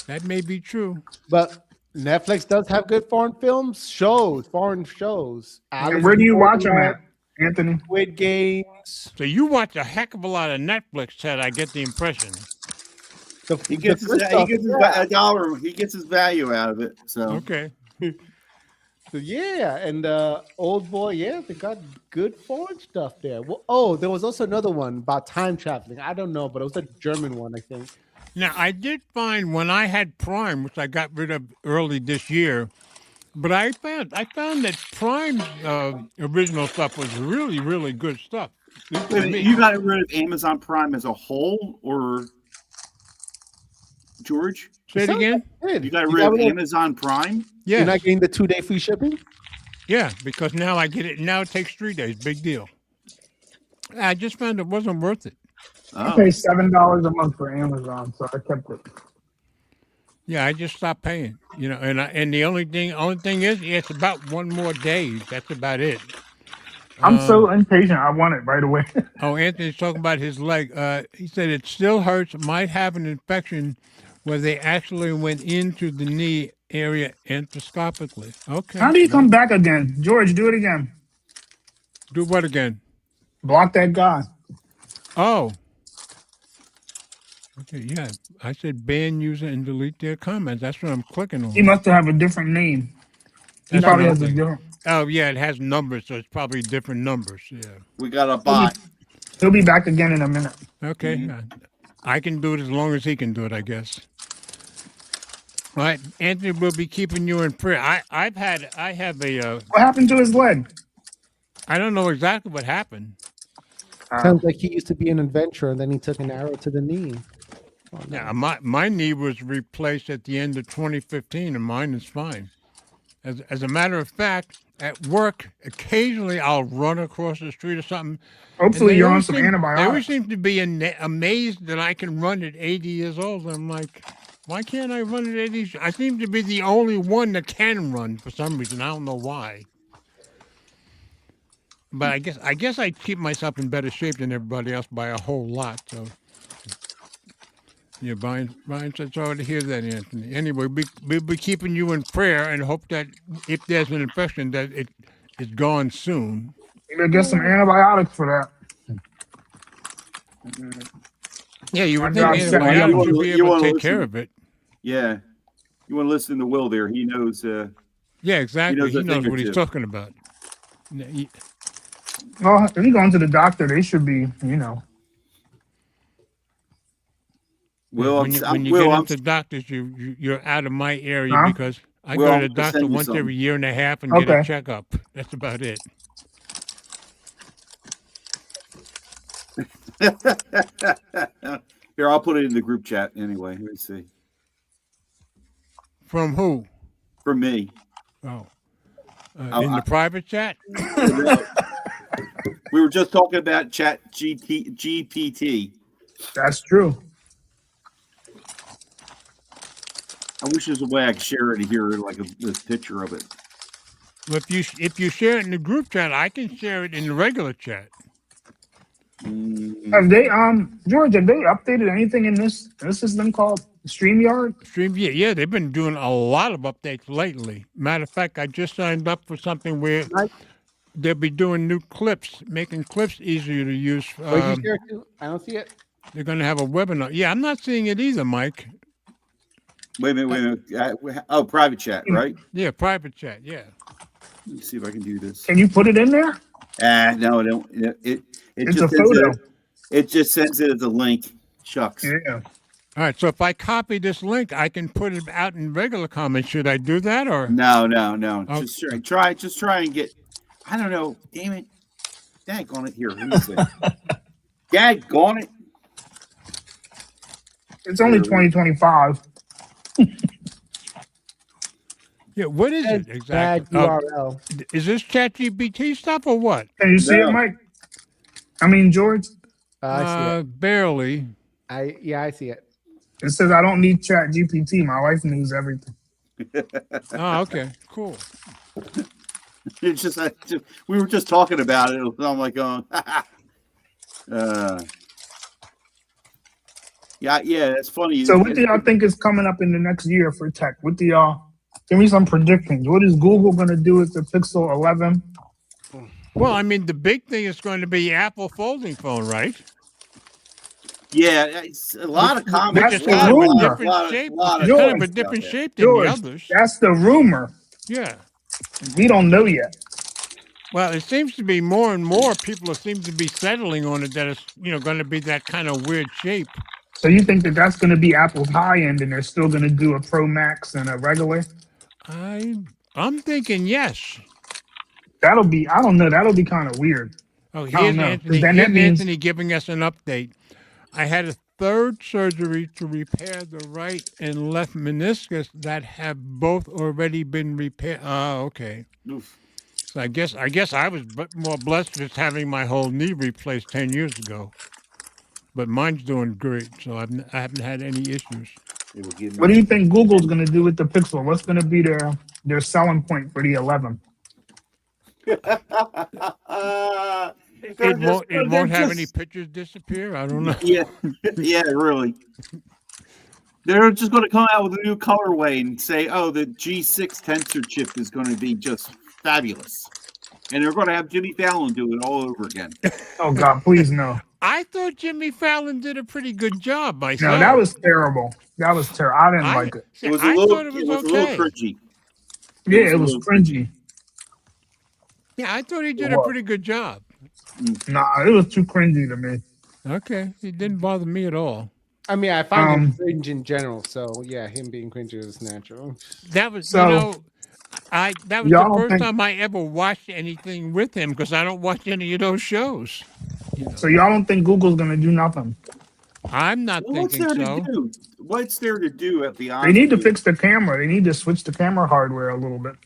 That may be true. But Netflix does have good foreign films, foreign shows. Where do you watch them at, Anthony? Squid Games. So you watch a heck of a lot of Netflix, Ted, I get the impression. He gets a dollar. He gets his value out of it. So okay. So yeah, and Old Boy, yeah, they got good foreign stuff there. Well, there was also another one about time traveling. I don't know, but it was a German one, I think. Now, I did find when I had Prime, which I got rid of early this year, but I found that Prime's original stuff was really, really good stuff. You got rid of Amazon Prime as a whole, or George? Say it again? You got rid of Amazon Prime? Yeah. You're not getting the 2-day free shipping? Yeah, because now I get it. Now it takes 3 days. Big deal. I just found it wasn't worth it. I pay $7 a month for Amazon, so I kept it. Yeah, I just stopped paying. And the only thing is, it's about one more day. That's about it. I'm so impatient. I want it right away. Anthony's talking about his leg. He said it still hurts. Might have an infection where they actually went into the knee area endoscopically. Okay. How do you come back again? George, do it again. Do what again? Block that guy. Oh. Okay, yeah. I said ban user and delete their comments. That's what I'm clicking on. He must have a different name. He probably has a different. Oh, yeah, it has numbers, so it's probably different numbers. Yeah. We got a bot. He'll be back again in a minute. Okay. I can do it as long as he can do it, I guess. All right, Anthony will be keeping you in prayer. I have a What happened to his leg? I don't know exactly what happened. Sounds like he used to be an adventurer, and then he took an arrow to the knee. Oh, no. Yeah, my knee was replaced at the end of 2015, and mine is fine. As a matter of fact, at work, occasionally I'll run across the street or something. Hopefully you're on some They always antibiotics. seem to be amazed that I can run at 80 years old. I'm like, why can't I run at 80? I seem to be the only one that can run for some reason. I don't know why. But I guess I keep myself in better shape than everybody else by a whole lot. So, yeah, Brian said sorry to hear that, Anthony. Anyway, we'll be keeping you in prayer and hope that if there's an infection, that it's gone soon. You better get some antibiotics for that. Yeah, you would My think God, Sam, antibiotics would be you able to wanna take listen- care of it. Yeah. You want to listen to Will there. He knows. Yeah, exactly. He a knows thing or what he's two. talking about. Well, if you go into the doctor, they should be, you know. Will, when you I'm, get Will, I'm, into doctors, you're out of my area Huh? because I Well, go I'm to the gonna doctor send you once something. every year and a half and get a Okay. checkup. That's about it. here, I'll put it in the group chat anyway. Let me see. From who? For me. Oh, Oh, in the private chat. We were just talking about Chat GPT. That's true. I wish there's a way I could share it here, like this picture of it. Well, if you share it in the group chat, I can share it in the regular chat. Have they George, have they updated anything in this system called StreamYard? Yeah, they've been doing a lot of updates lately. Matter of fact, I just signed up for something where Right. they'll be doing new clips, making clips easier to use. Where'd you share it to? I don't see it. They're going to have a webinar. Yeah, I'm not seeing it either, Mike. Wait a minute. Oh, private chat, right? Yeah, private chat. Yeah. Let me see if I can do this. Can you put it in there? No, I don't. It It's just a sends photo. it just sends it as a link. Shucks. Yeah. All right. So if I copy this link, I can put it out in regular comments. Should I do that or? No. Oh. Just try and get. I don't know. Damn it. Daggone it. Here. Let me see. Daggone it. It's only 2025. Yeah. What is it Bad exactly? URL. Is this ChatGPT stuff or what? Can you see No. it, Mike? I mean, George, I see it. Barely. I see it. it says I don't need Chat GPT. My wife knows everything. Oh, okay. Cool. It's just, we were just talking about it. I'm like, going, yeah, that's funny. So what do y'all think is coming up in the next year for tech? What do y'all give me some predictions? What is Google gonna do with the Pixel 11? Well, I mean, the big thing is going to be Apple folding phone, right? Yeah, it's a lot of comments. That's Which is the kind of a rumor. different shape. It's George, kind of a different shape than George, the others. that's the rumor. Yeah. We don't know yet. Well, it seems to be more and more people seem to be settling on it that it's going to be that kind of weird shape. So you think that that's going to be Apple's high end, and they're still going to do a Pro Max and a regular? I'm thinking yes. That'll be, I don't know, that'll be kind of weird. Oh, don't here's know, 'cause Anthony. then Here's that means- Anthony giving us an update. I had a third surgery to repair the right and left meniscus that have both already been repaired. Oh, okay. Oof. So I guess I was more blessed with having my whole knee replaced 10 years ago. But mine's doing great, so I haven't had any issues. It will give me- What do you think Google's going to do with the Pixel? What's going to be their selling point for the 11? It won't have any pictures disappear. I don't know. Yeah, really. They're just going to come out with a new colorway and say, "Oh, the G6 tensor chip is going to be just fabulous," and they're going to have Jimmy Fallon do it all over again. Oh God, please no. I thought Jimmy Fallon did a pretty good job myself. No, that was terrible. That was terrible. I didn't like it. It was a I little, thought it was a little okay. cringy. Yeah, it was cringy. Yeah, I thought he did What? a pretty good job. Nah, it was too cringy to me. Okay, it didn't bother me at all. I mean, I find him cringe in general, so yeah, him being cringy is natural. That was, So that was the y'all don't first think time I ever watched anything with him because I don't watch any of those shows. so y'all don't think Google's gonna do nothing. I'm not What's thinking there so. to do? What's there to do at the They need to fix the camera. They need to switch the camera hardware a little bit.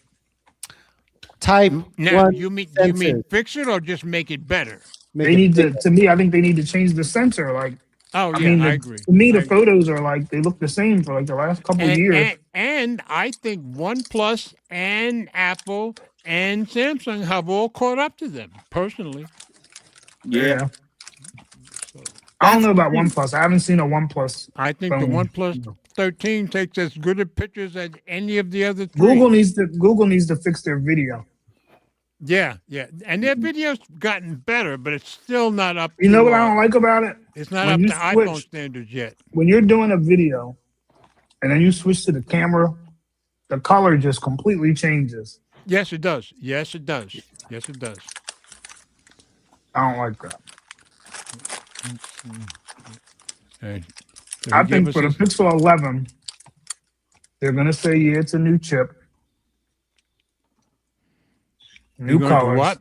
Type Now, one you mean sensor. fix it or just make it better? They need to me, I think they need to change the sensor. Like, Oh, I yeah, mean, I agree. to me, I the agree. photos are like they look the same for like the last couple of years. And I think OnePlus and Apple and Samsung have all caught up to them, personally. Yeah. I don't know about OnePlus. I haven't seen a OnePlus. I think the phone. OnePlus 13 takes as good of pictures as any of the other three. Google needs to fix their video. Yeah. And their video's gotten better, but it's still not up to... You know what I don't like about it? It's not When up you to iPhone standards yet. When you're doing a video and then you switch to the camera, the color just completely changes. Yes, it does. Yes, it does. Yes, it does. I don't like that. Hey, so I he gave think us for the his- Pixel 11, they're going to say, yeah, it's a new chip. New You're going to colors. what?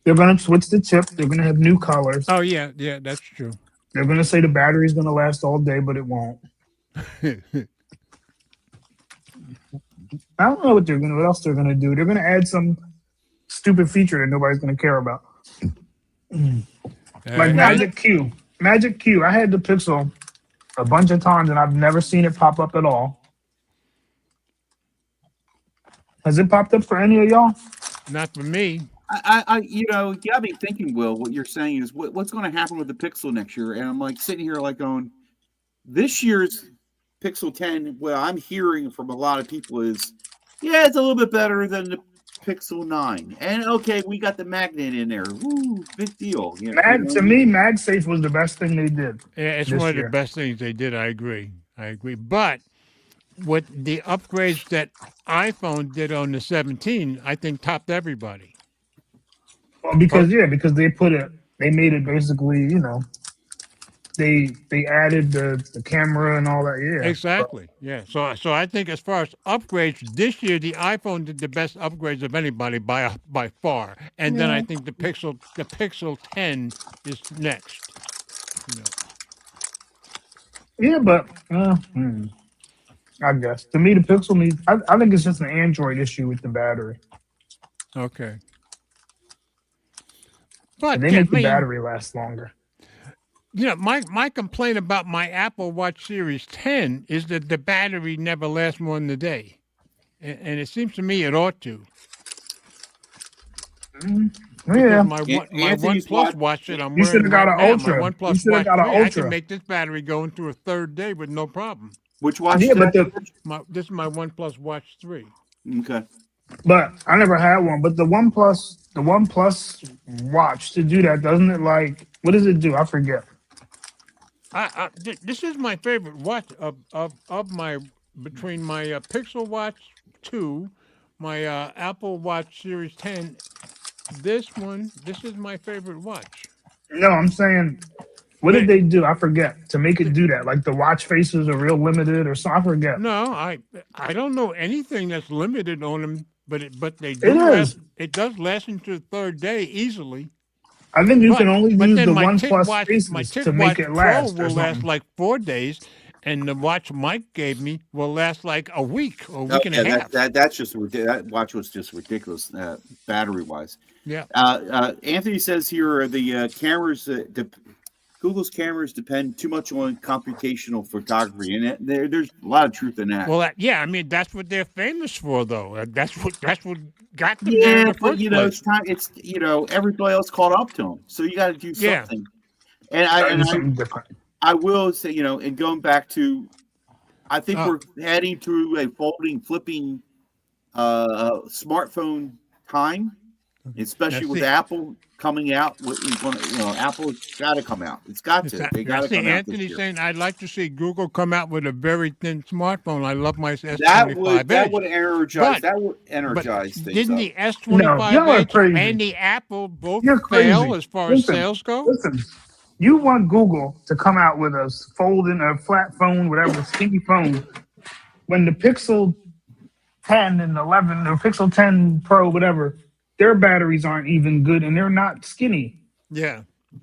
They're going to switch the chip. They're going to have new colors. Oh, yeah, that's true. They're going to say the battery's going to last all day, but it won't. I don't know what else they're going to do. They're going to add some stupid feature that nobody's going to care about. Like Magic Q. Magic Q. I had the Pixel a bunch of times and I've never seen it pop up at all. Has it popped up for any of y'all? Not for me. You got me thinking, Will, what you're saying is what's going to happen with the Pixel next year? And I'm like sitting here like going, this year's Pixel 10, what I'm hearing from a lot of people is, yeah, it's a little bit better than the Pixel 9. And okay, we got the magnet in there. Woo, big deal. You know, To me, MagSafe was the best thing they did. Yeah, it's one of the best things they did. I agree. But with the upgrades that iPhone did on the 17, I think topped everybody. Well, because they made it basically, they added the camera and all that. Yeah, Exactly. Yeah. So I think as far as upgrades this year, the iPhone did the best upgrades of anybody by far. And then I think the Pixel 10 is next. Yeah, but I guess to me the Pixel needs. I think it's just an Android issue with the battery. Okay. But They make the battery last longer. My complaint about my Apple Watch Series 10 is that the battery never lasts more than a day. And it seems to me it ought to. Yeah. My OnePlus watch that I'm You wearing should have got an right now, Ultra. my OnePlus You Watch got an 3, I Ultra. can make this battery go into a third day with no problem. Which watch? Yeah, but This is my OnePlus Watch 3. Okay. But I never had one. But the OnePlus watch to do that, doesn't it? Like, what does it do? I forget. This is my favorite watch of my between my Pixel Watch 2, my Apple Watch Series 10. This is my favorite watch. No, I'm saying, what did they do? I forget to make it do that. Like the watch faces are real limited or something. I forget. No, I don't know anything that's limited on them, but they do. It does last into the third day easily. I think you can only use the OnePlus my faces Tick to make it Watch last. Pro will last like 4 days, and the watch Mike gave me will last like a week or a week and a half. That's just that watch was just ridiculous, battery wise. Yeah. Anthony says here the cameras, Google's cameras depend too much on computational photography, and there's a lot of truth in that. Well, I mean that's what they're famous for, though. That's what got them there in Yeah, the but first place. it's time. It's everybody else caught up to them, so you got to do something. And something different. I will say, and going back to, I think we're heading to a flipping smartphone time. especially with Apple coming out. Apple's got to come out. It's got to. They got to come out. Anthony saying, I'd like to see Google come out with a very thin smartphone. I love my S25 that would energize things. Didn't the S25 and the Apple both fail as far as sales go? Listen, you want Google to come out with a folding, a flat phone, whatever, skinny phone, when the Pixel 10 and 11, or Pixel 10 Pro, whatever, their batteries aren't even good and they're not skinny. Yeah.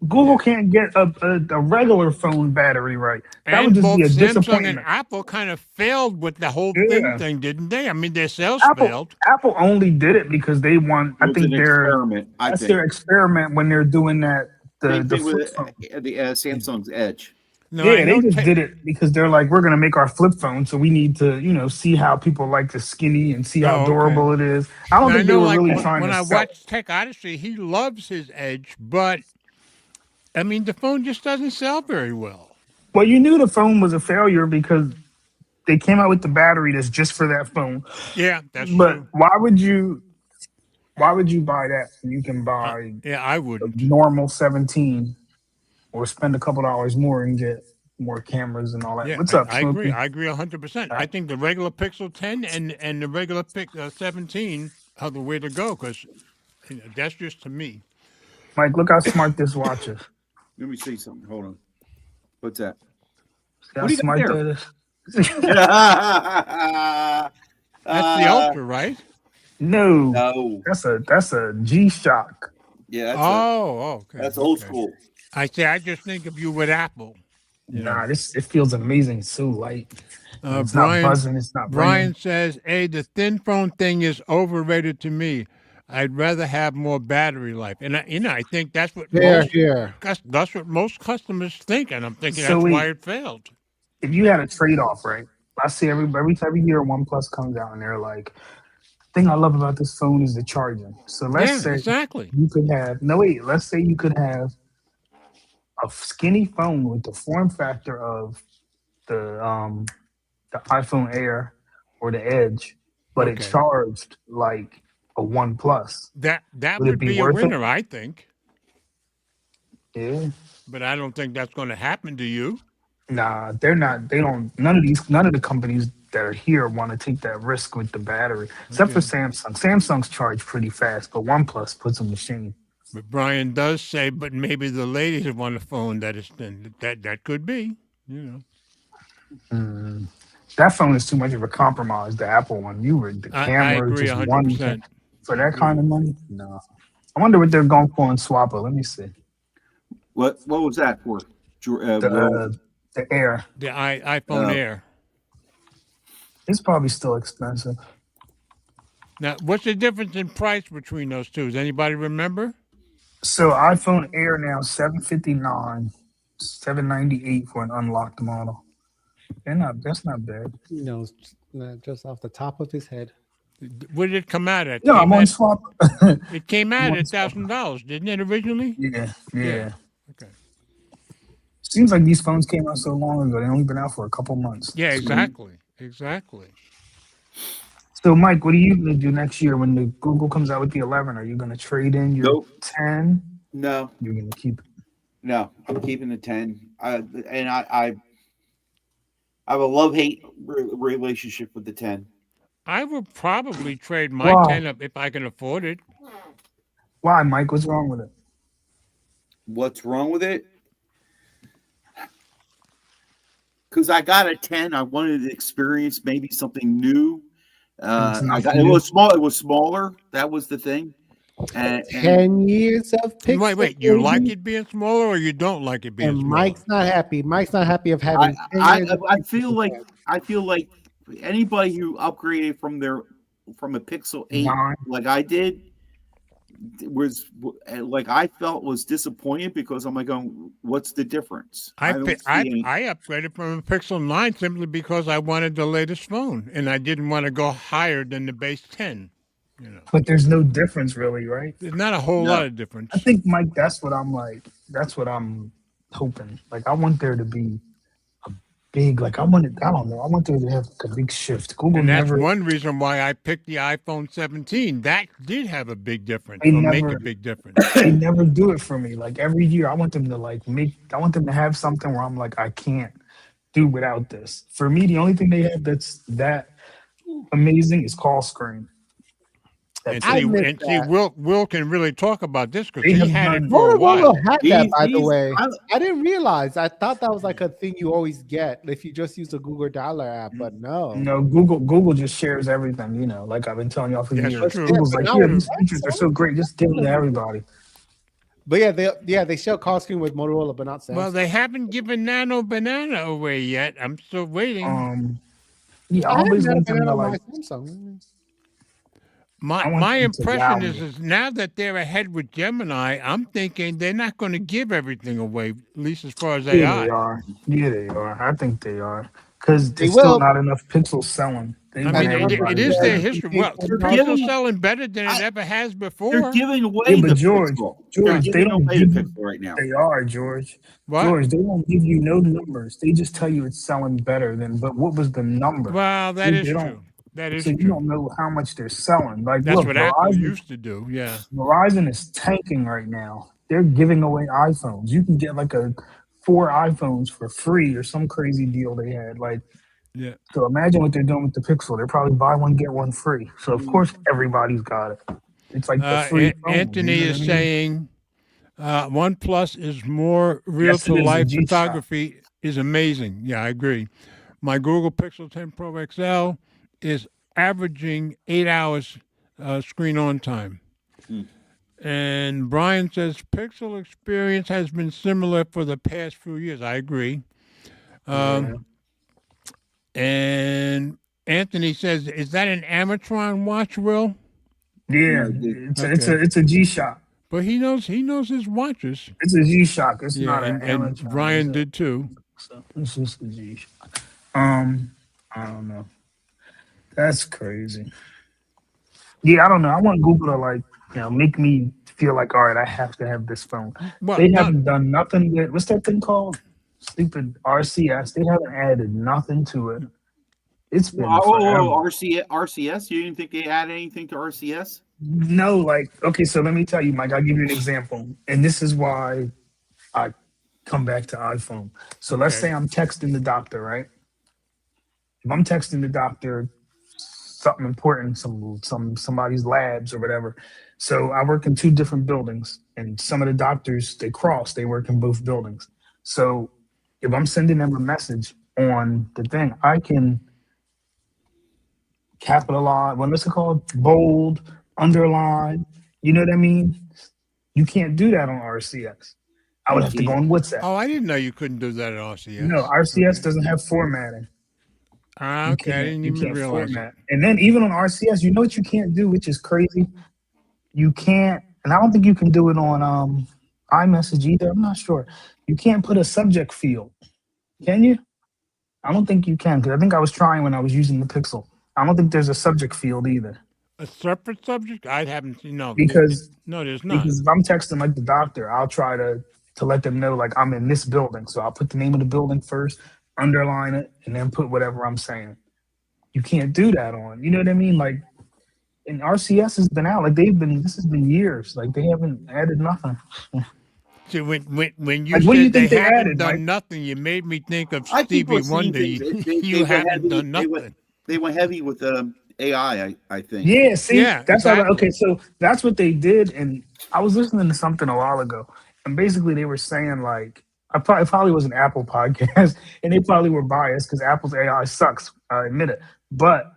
Google can't get a regular phone battery right. That would just be a disappointment. Samsung and Apple kind of failed with the whole thing, didn't they? I mean, their sales failed. Apple only did it because they want. I think that's their experiment when they're doing that. The Samsung's Edge. No, yeah, they just did it because they're like, we're going to make our flip phone, so we need to, see how people like the skinny and see how durable it is. I don't think they were really trying to. When I watched Tech Odyssey, he loves his Edge, but I mean, the phone just doesn't sell very well. Well, you knew the phone was a failure because they came out with the battery that's just for that phone. Yeah, that's true. But why would you buy that when you can buy? I wouldn't. A normal 17, or spend a couple dollars more and get more cameras and all that. Yeah, What's up? I agree 100%. I think the regular Pixel 10 and the regular 17 are the way to go because that's just to me. Mike, look how smart this watch is. Let me see something. Hold on. What's that? How smart that is. That's the Ultra, right? No. That's a G-Shock. Yeah. Okay. That's old school. I just think of you with Apple. Nah, it feels amazing. It's so light. It's not buzzing. It's not. Brian says, "Hey, the thin phone thing is overrated to me. I'd rather have more battery life." And I think that's what that's what most customers think, and I'm thinking that's why it failed. If you had a trade-off, right? I see every year OnePlus comes out and they're like, "The thing I love about this phone is the charging." So let's say you could have let's say you could have a skinny phone with the form factor of the iPhone Air or the Edge, but it charged like a OnePlus. That would be a winner, I think. Yeah. But I don't think that's going to happen to you. Nah, they're not. They don't. None of the companies that are here want to take that risk with the battery, except for Samsung. Samsung's charge pretty fast, but OnePlus puts them to shame. But Brian does say, but maybe the ladies want a phone that is thin. That could be, That phone is too much of a compromise. The Apple one, the camera. I agree 100%. For that kind of money, no. I wonder what they're going for in Swapper. Let me see. What was that for? The Air. The iPhone Air. It's probably still expensive. Now, what's the difference in price between those two? Does anybody remember? So iPhone Air now $759, $798 for an unlocked model. That's not bad. Just off the top of his head. What did it come out at? No, I'm on Swap. It came out at $1,000, didn't it originally? Yeah. Okay. Seems like these phones came out so long ago. They've only been out for a couple months. Yeah, exactly. So, Mike, what are you going to do next year when the Google comes out with the 11? Are you going to trade in your 10? No. You're going to keep it? No, I'm keeping the 10. I have a love-hate relationship with the 10. I would probably trade my 10 up if I can afford it. Why, Mike? What's wrong with it? What's wrong with it? Because I got a 10. I wanted to experience maybe something new. It was small. It was smaller. That was the thing. And 10 years of Pixel. Wait. You like it being smaller, or you don't like it being smaller? Mike's not happy. Mike's not happy of having. I feel like anybody who upgraded from a Pixel 8 like I did was like I felt was disappointed because I'm like, what's the difference? I upgraded from a Pixel 9 simply because I wanted the latest phone and I didn't want to go higher than the base 10. But there's no difference really, right? There's not a whole lot of difference. I think, Mike, that's what I'm hoping. Like, I want there to be big. Like I don't know. I wanted to have like a big shift. Google And that's never, one reason why I picked the iPhone 17. That did have a big difference, they or make a never, big difference. they never do it for me. Like every year, I want them to I want them to have something where I'm like, I can't do without this. For me, the only thing they have that's that amazing is call screen. And I see, miss and see, that. Will can really talk about this because They he have had it done- for a while. Motorola had that, by the He's- way. I- I didn't realize. I thought that was like a thing you always get if you just use the Google Dialer app, but no. You know, Google just shares everything. You know, like I've been telling y'all for That's years. true. Google's like, Yeah, yeah, but these now- features are so great. Just give them to everybody. But yeah, they show call screen with Motorola, but not Samsung. Well, they haven't given Nano Banana away yet. I'm still waiting. Yeah, I I always haven't want had them it to on my like. Samsung. I My want my them to impression wow is, me. is now that they're ahead with Gemini, I'm thinking they're not going to give everything away, at least as far as Yeah, AI. they are. Yeah, they are. I think they are because They there's still will. not enough pixels selling. They I want mean, everybody it to is have their it. history. Well, They're Pixel's giving- selling better than it ever has They're before. giving away Yeah, but the George, Pixel. George, They're they giving don't away give the you. Pixel right now. They are, George. What? George, they don't give you no numbers. They just tell you it's selling better than. But what was the number? Well, that They is don't. true. That is So you true. don't know how much they're selling. Like, That's look, what Apple Verizon, used to do. Yeah. Verizon is tanking right now. They're giving away iPhones. You can get like 4 iPhones for free or some crazy deal they had. Like, Yeah. so imagine what they're doing with the Pixel. They're probably buy one get one free. So of course everybody's got it. It's like the free phone. Anthony you know is what I mean? saying OnePlus is more real Yes, it to is, life a G-Shock. photography is amazing. Yeah, I agree. My Google Pixel 10 Pro XL is averaging 8 hours screen on time. And Brian says Pixel experience has been similar for the past few years. I agree. And Anthony says, is that an Amatron watch, Will? Yeah, it's a G-Shock. But he knows his watches. It's a G-Shock. It's Yeah, not an and Amazon. Brian It's a- did too. So it's just a G-Shock. I don't know. That's crazy. Yeah, I don't know. I want Google to make me feel like, all right, I have to have this phone. Well, They not- haven't done nothing yet. What's that thing called? Stupid RCS. They haven't added nothing to it. It's been forever. RCS. You didn't think they added anything to RCS? No, okay, so let me tell you, Mike, I'll give you an example. And this is why I come back to iPhone. So let's Okay. say I'm texting the doctor, right? If I'm texting the doctor something important, somebody's labs or whatever. So I work in 2 different buildings, and some of the doctors, they work in both buildings. So if I'm sending them a message on the thing, I can capitalize, what's it called? Bold, underline. You know what I mean? You can't do that on RCS. I would have to go on WhatsApp. Oh, I didn't know you couldn't do that at RCS. No, RCS doesn't have formatting. Ah, You okay, I didn't you even can't realize format. And then even on RCS, you know what you can't do, which is crazy? You can't, and I don't think you can do it on iMessage either. I'm not sure. You can't put a subject field. Can you? I don't think you can, because I think I was trying when I was using the Pixel. I don't think there's a subject field either. A separate subject? I haven't seen. No, Because no, there's not. Because if I'm texting like the doctor, I'll try to let them know like I'm in this building. So I'll put the name of the building first, underline it, and then put whatever I'm saying. You can't do that on. You know what I mean? Like, and RCS has been out. Like this has been years. Like they haven't added nothing. See, when you Like, what do you said they think they haven't added, done Mike? nothing, you made me think of I think we're Stevie seeing Wonder. things. They You went haven't heavy- done they nothing. They went heavy with AI, I think. Yeah, see, Yeah, that's how. exactly. Okay, so that's what they did, and I was listening to something a while ago, and basically they were saying like, it probably was an Apple podcast, and they probably were biased because Apple's AI sucks. I admit it, but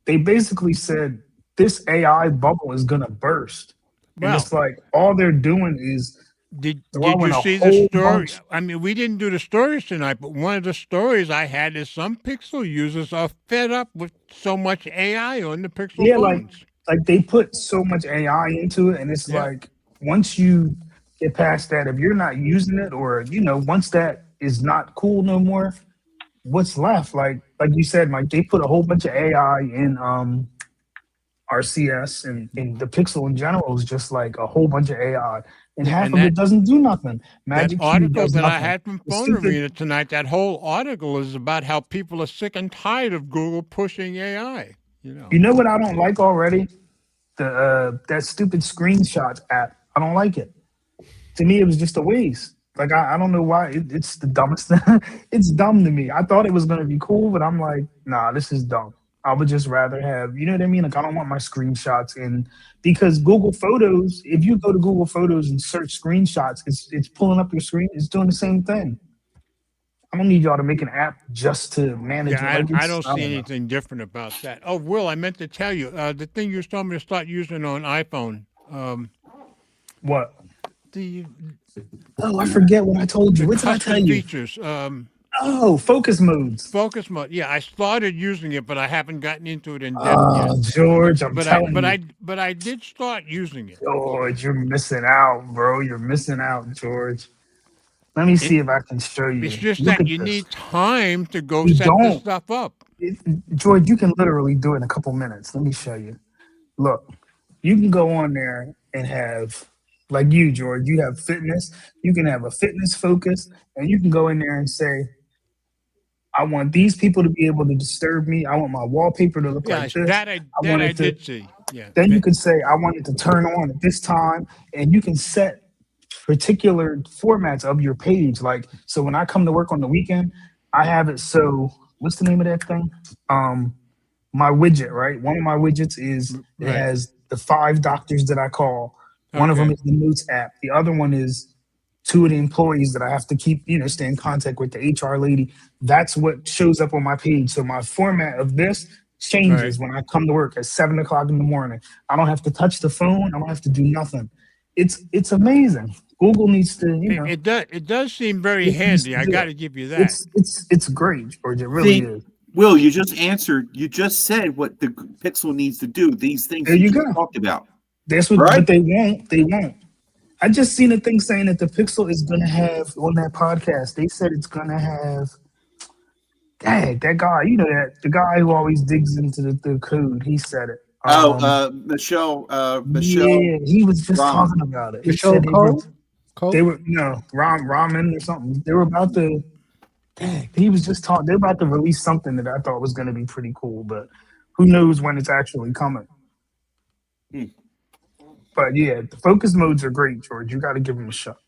they basically said this AI bubble is gonna burst, and Well, it's like all they're doing is Did throwing you a see whole the story? bunch- I mean, we didn't do the stories tonight, but one of the stories I had is some Pixel users are fed up with so much AI on the Pixel Yeah, phones. like they put so much AI into it, and it's Yeah. like once you get past that, if you're not using it, or once that is not cool no more, what's left? Like you said, Mike, they put a whole bunch of AI in RCS, and the Pixel in general is just like a whole bunch of AI. and half of it doesn't do nothing. Magic that article that nothing. I had from Phone Arena tonight, that whole article is about how people are sick and tired of Google pushing AI. You know what I don't like already? That stupid screenshot app. I don't like it. To me, it was just a waste. Like, I don't know why. It's the dumbest thing. It's dumb to me. I thought it was going to be cool, but I'm like, nah, this is dumb. I would just rather have, you know what I mean? Like, I don't want my screenshots in, because Google Photos, if you go to Google Photos and search screenshots, it's pulling up your screen. It's doing the same thing. I don't need y'all to make an app just to manage. Yeah, I don't see anything different about that. Oh, Will, I meant to tell you, the thing you told me to start using on iPhone. What? I forget what I told you. What did I tell you? Features. Focus modes. Focus mode. Yeah, I started using it, but I haven't gotten into it in depth yet. George, I'm telling you. But I did start using it. George, you're missing out, bro. You're missing out, George. Let me see if I can show you. It's just that you need time to go set this stuff up. George, you can literally do it in a couple minutes. Let me show you. Look, you can go on there and have, like you, George, you have fitness. You can have a fitness focus, and you can go in there and say, I want these people to be able to disturb me. I want my wallpaper to look like this. That I did see. Yeah. Then you can say, I want it to turn on at this time, and you can set particular formats of your page. Like, so when I come to work on the weekend, I have it so, what's the name of that thing? My widget, right? One of my widgets is, it has the 5 doctors that I call. One of them is the Notes app. The other one is 2 of the employees that I have to keep, stay in contact with, the HR lady. That's what shows up on my page. So my format of this changes when I come to work at 7 o'clock in the morning. I don't have to touch the phone. I don't have to do nothing. It's amazing. Google needs to, It does seem very handy. I got to give you that. It's great, George. It really is. Will, you just answered. You just said what the Pixel needs to do. These things there you go. Talked about. That's what, but they won't. They won't. I just seen a thing saying that the Pixel is going to have, on that podcast, they said it's going to have, dang, that guy, the guy who always digs into the code, he said it. Michelle. Yeah, he was just talking about it. Michelle Cole? They were, Ramen or something. They were about to, he was just talking, they're about to release something that I thought was going to be pretty cool, but who knows when it's actually coming. But yeah, the focus modes are great, George. You got to give them a shot.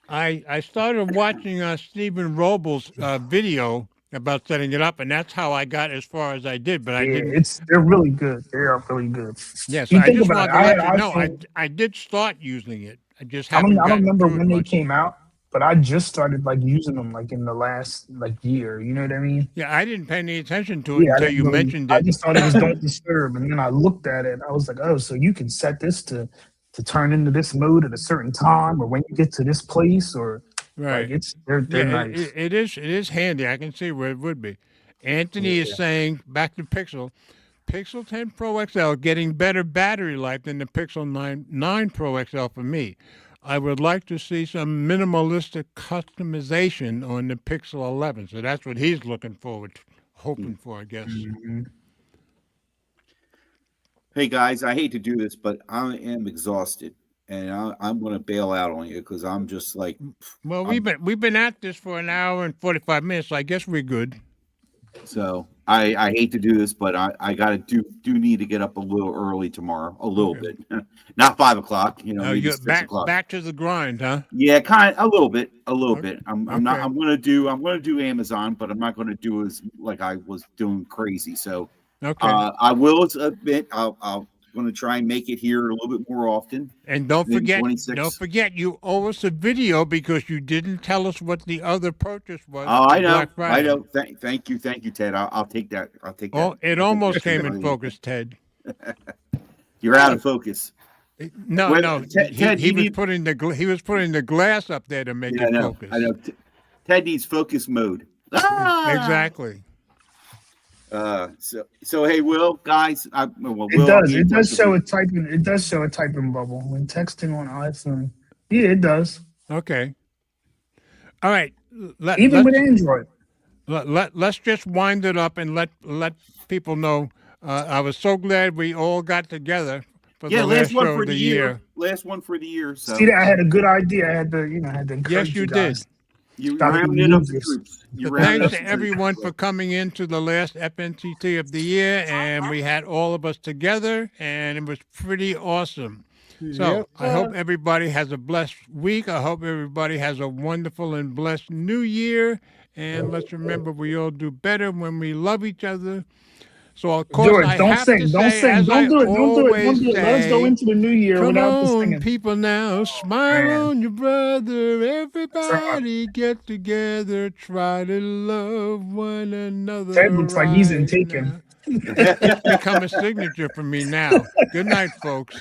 I started watching Stephen Robles' video about setting it up, and that's how I got as far as I did. But I didn't. They're really good. They are really good. Yes, I just wanted to let you know I did start using it. I just haven't. I don't remember when they came out, but I just started using them in the last year. You know what I mean? Yeah, I didn't pay any attention to it until you mentioned it. I just thought it was don't disturb, and then I looked at it. And I was like, oh, so you can set this to turn into this mode at a certain time, or when you get to this place, or they're nice. It is handy. I can see where it would be. Anthony is saying, back to Pixel 10 Pro XL getting better battery life than the Pixel 9 Pro XL for me. I would like to see some minimalistic customization on the Pixel 11. So that's what he's hoping for, I guess. Mm-hmm. Hey guys, I hate to do this, but I am exhausted, and I'm going to bail out on you because I'm just like. Well, we've been at this for an hour and 45 minutes. So I guess we're good. So I hate to do this, but I got to do need to get up a little early tomorrow, a little bit, not 5 o'clock. You're back to the grind, huh? Yeah, kind of a little bit. I'm not. I'm going to do Amazon, but I'm not going to do as like I was doing crazy. So. Okay. I will admit I'm going to try and make it here a little bit more often. And don't forget, you owe us a video because you didn't tell us what the other purchase was. Oh, I know. Thank you, Ted. I'll take that. Oh, it almost came in focus, Ted. You're out of focus. No. Ted, he was putting the glass up there to make it focus. I know. Ted needs focus mode. Exactly. So hey, Will, guys, it does show a typing bubble when texting on iPhone. Yeah, it does. Okay. All right. Even with Android. Let's just wind it up and let people know. I was so glad we all got together for the last show of the year. Last one for the year. So. See that I had a good idea. I had to, encourage yes, you did. You rounded up the troops. So thanks to everyone for coming into the last FNTT of the year, and we had all of us together, and it was pretty awesome. So I hope everybody has a blessed week. I hope everybody has a wonderful and blessed new year. And let's remember, we all do better when we love each other. So of course, George, I don't have sing, to don't say, sing, as don't I do it, don't do it, always don't do it. Let us go say, into the new year come without the on, singing. people now, smile Man. on your brother. Everybody get together, try to love one another. Ted looks like he's in right Taken. now. It's become a signature for me now. Good night, folks.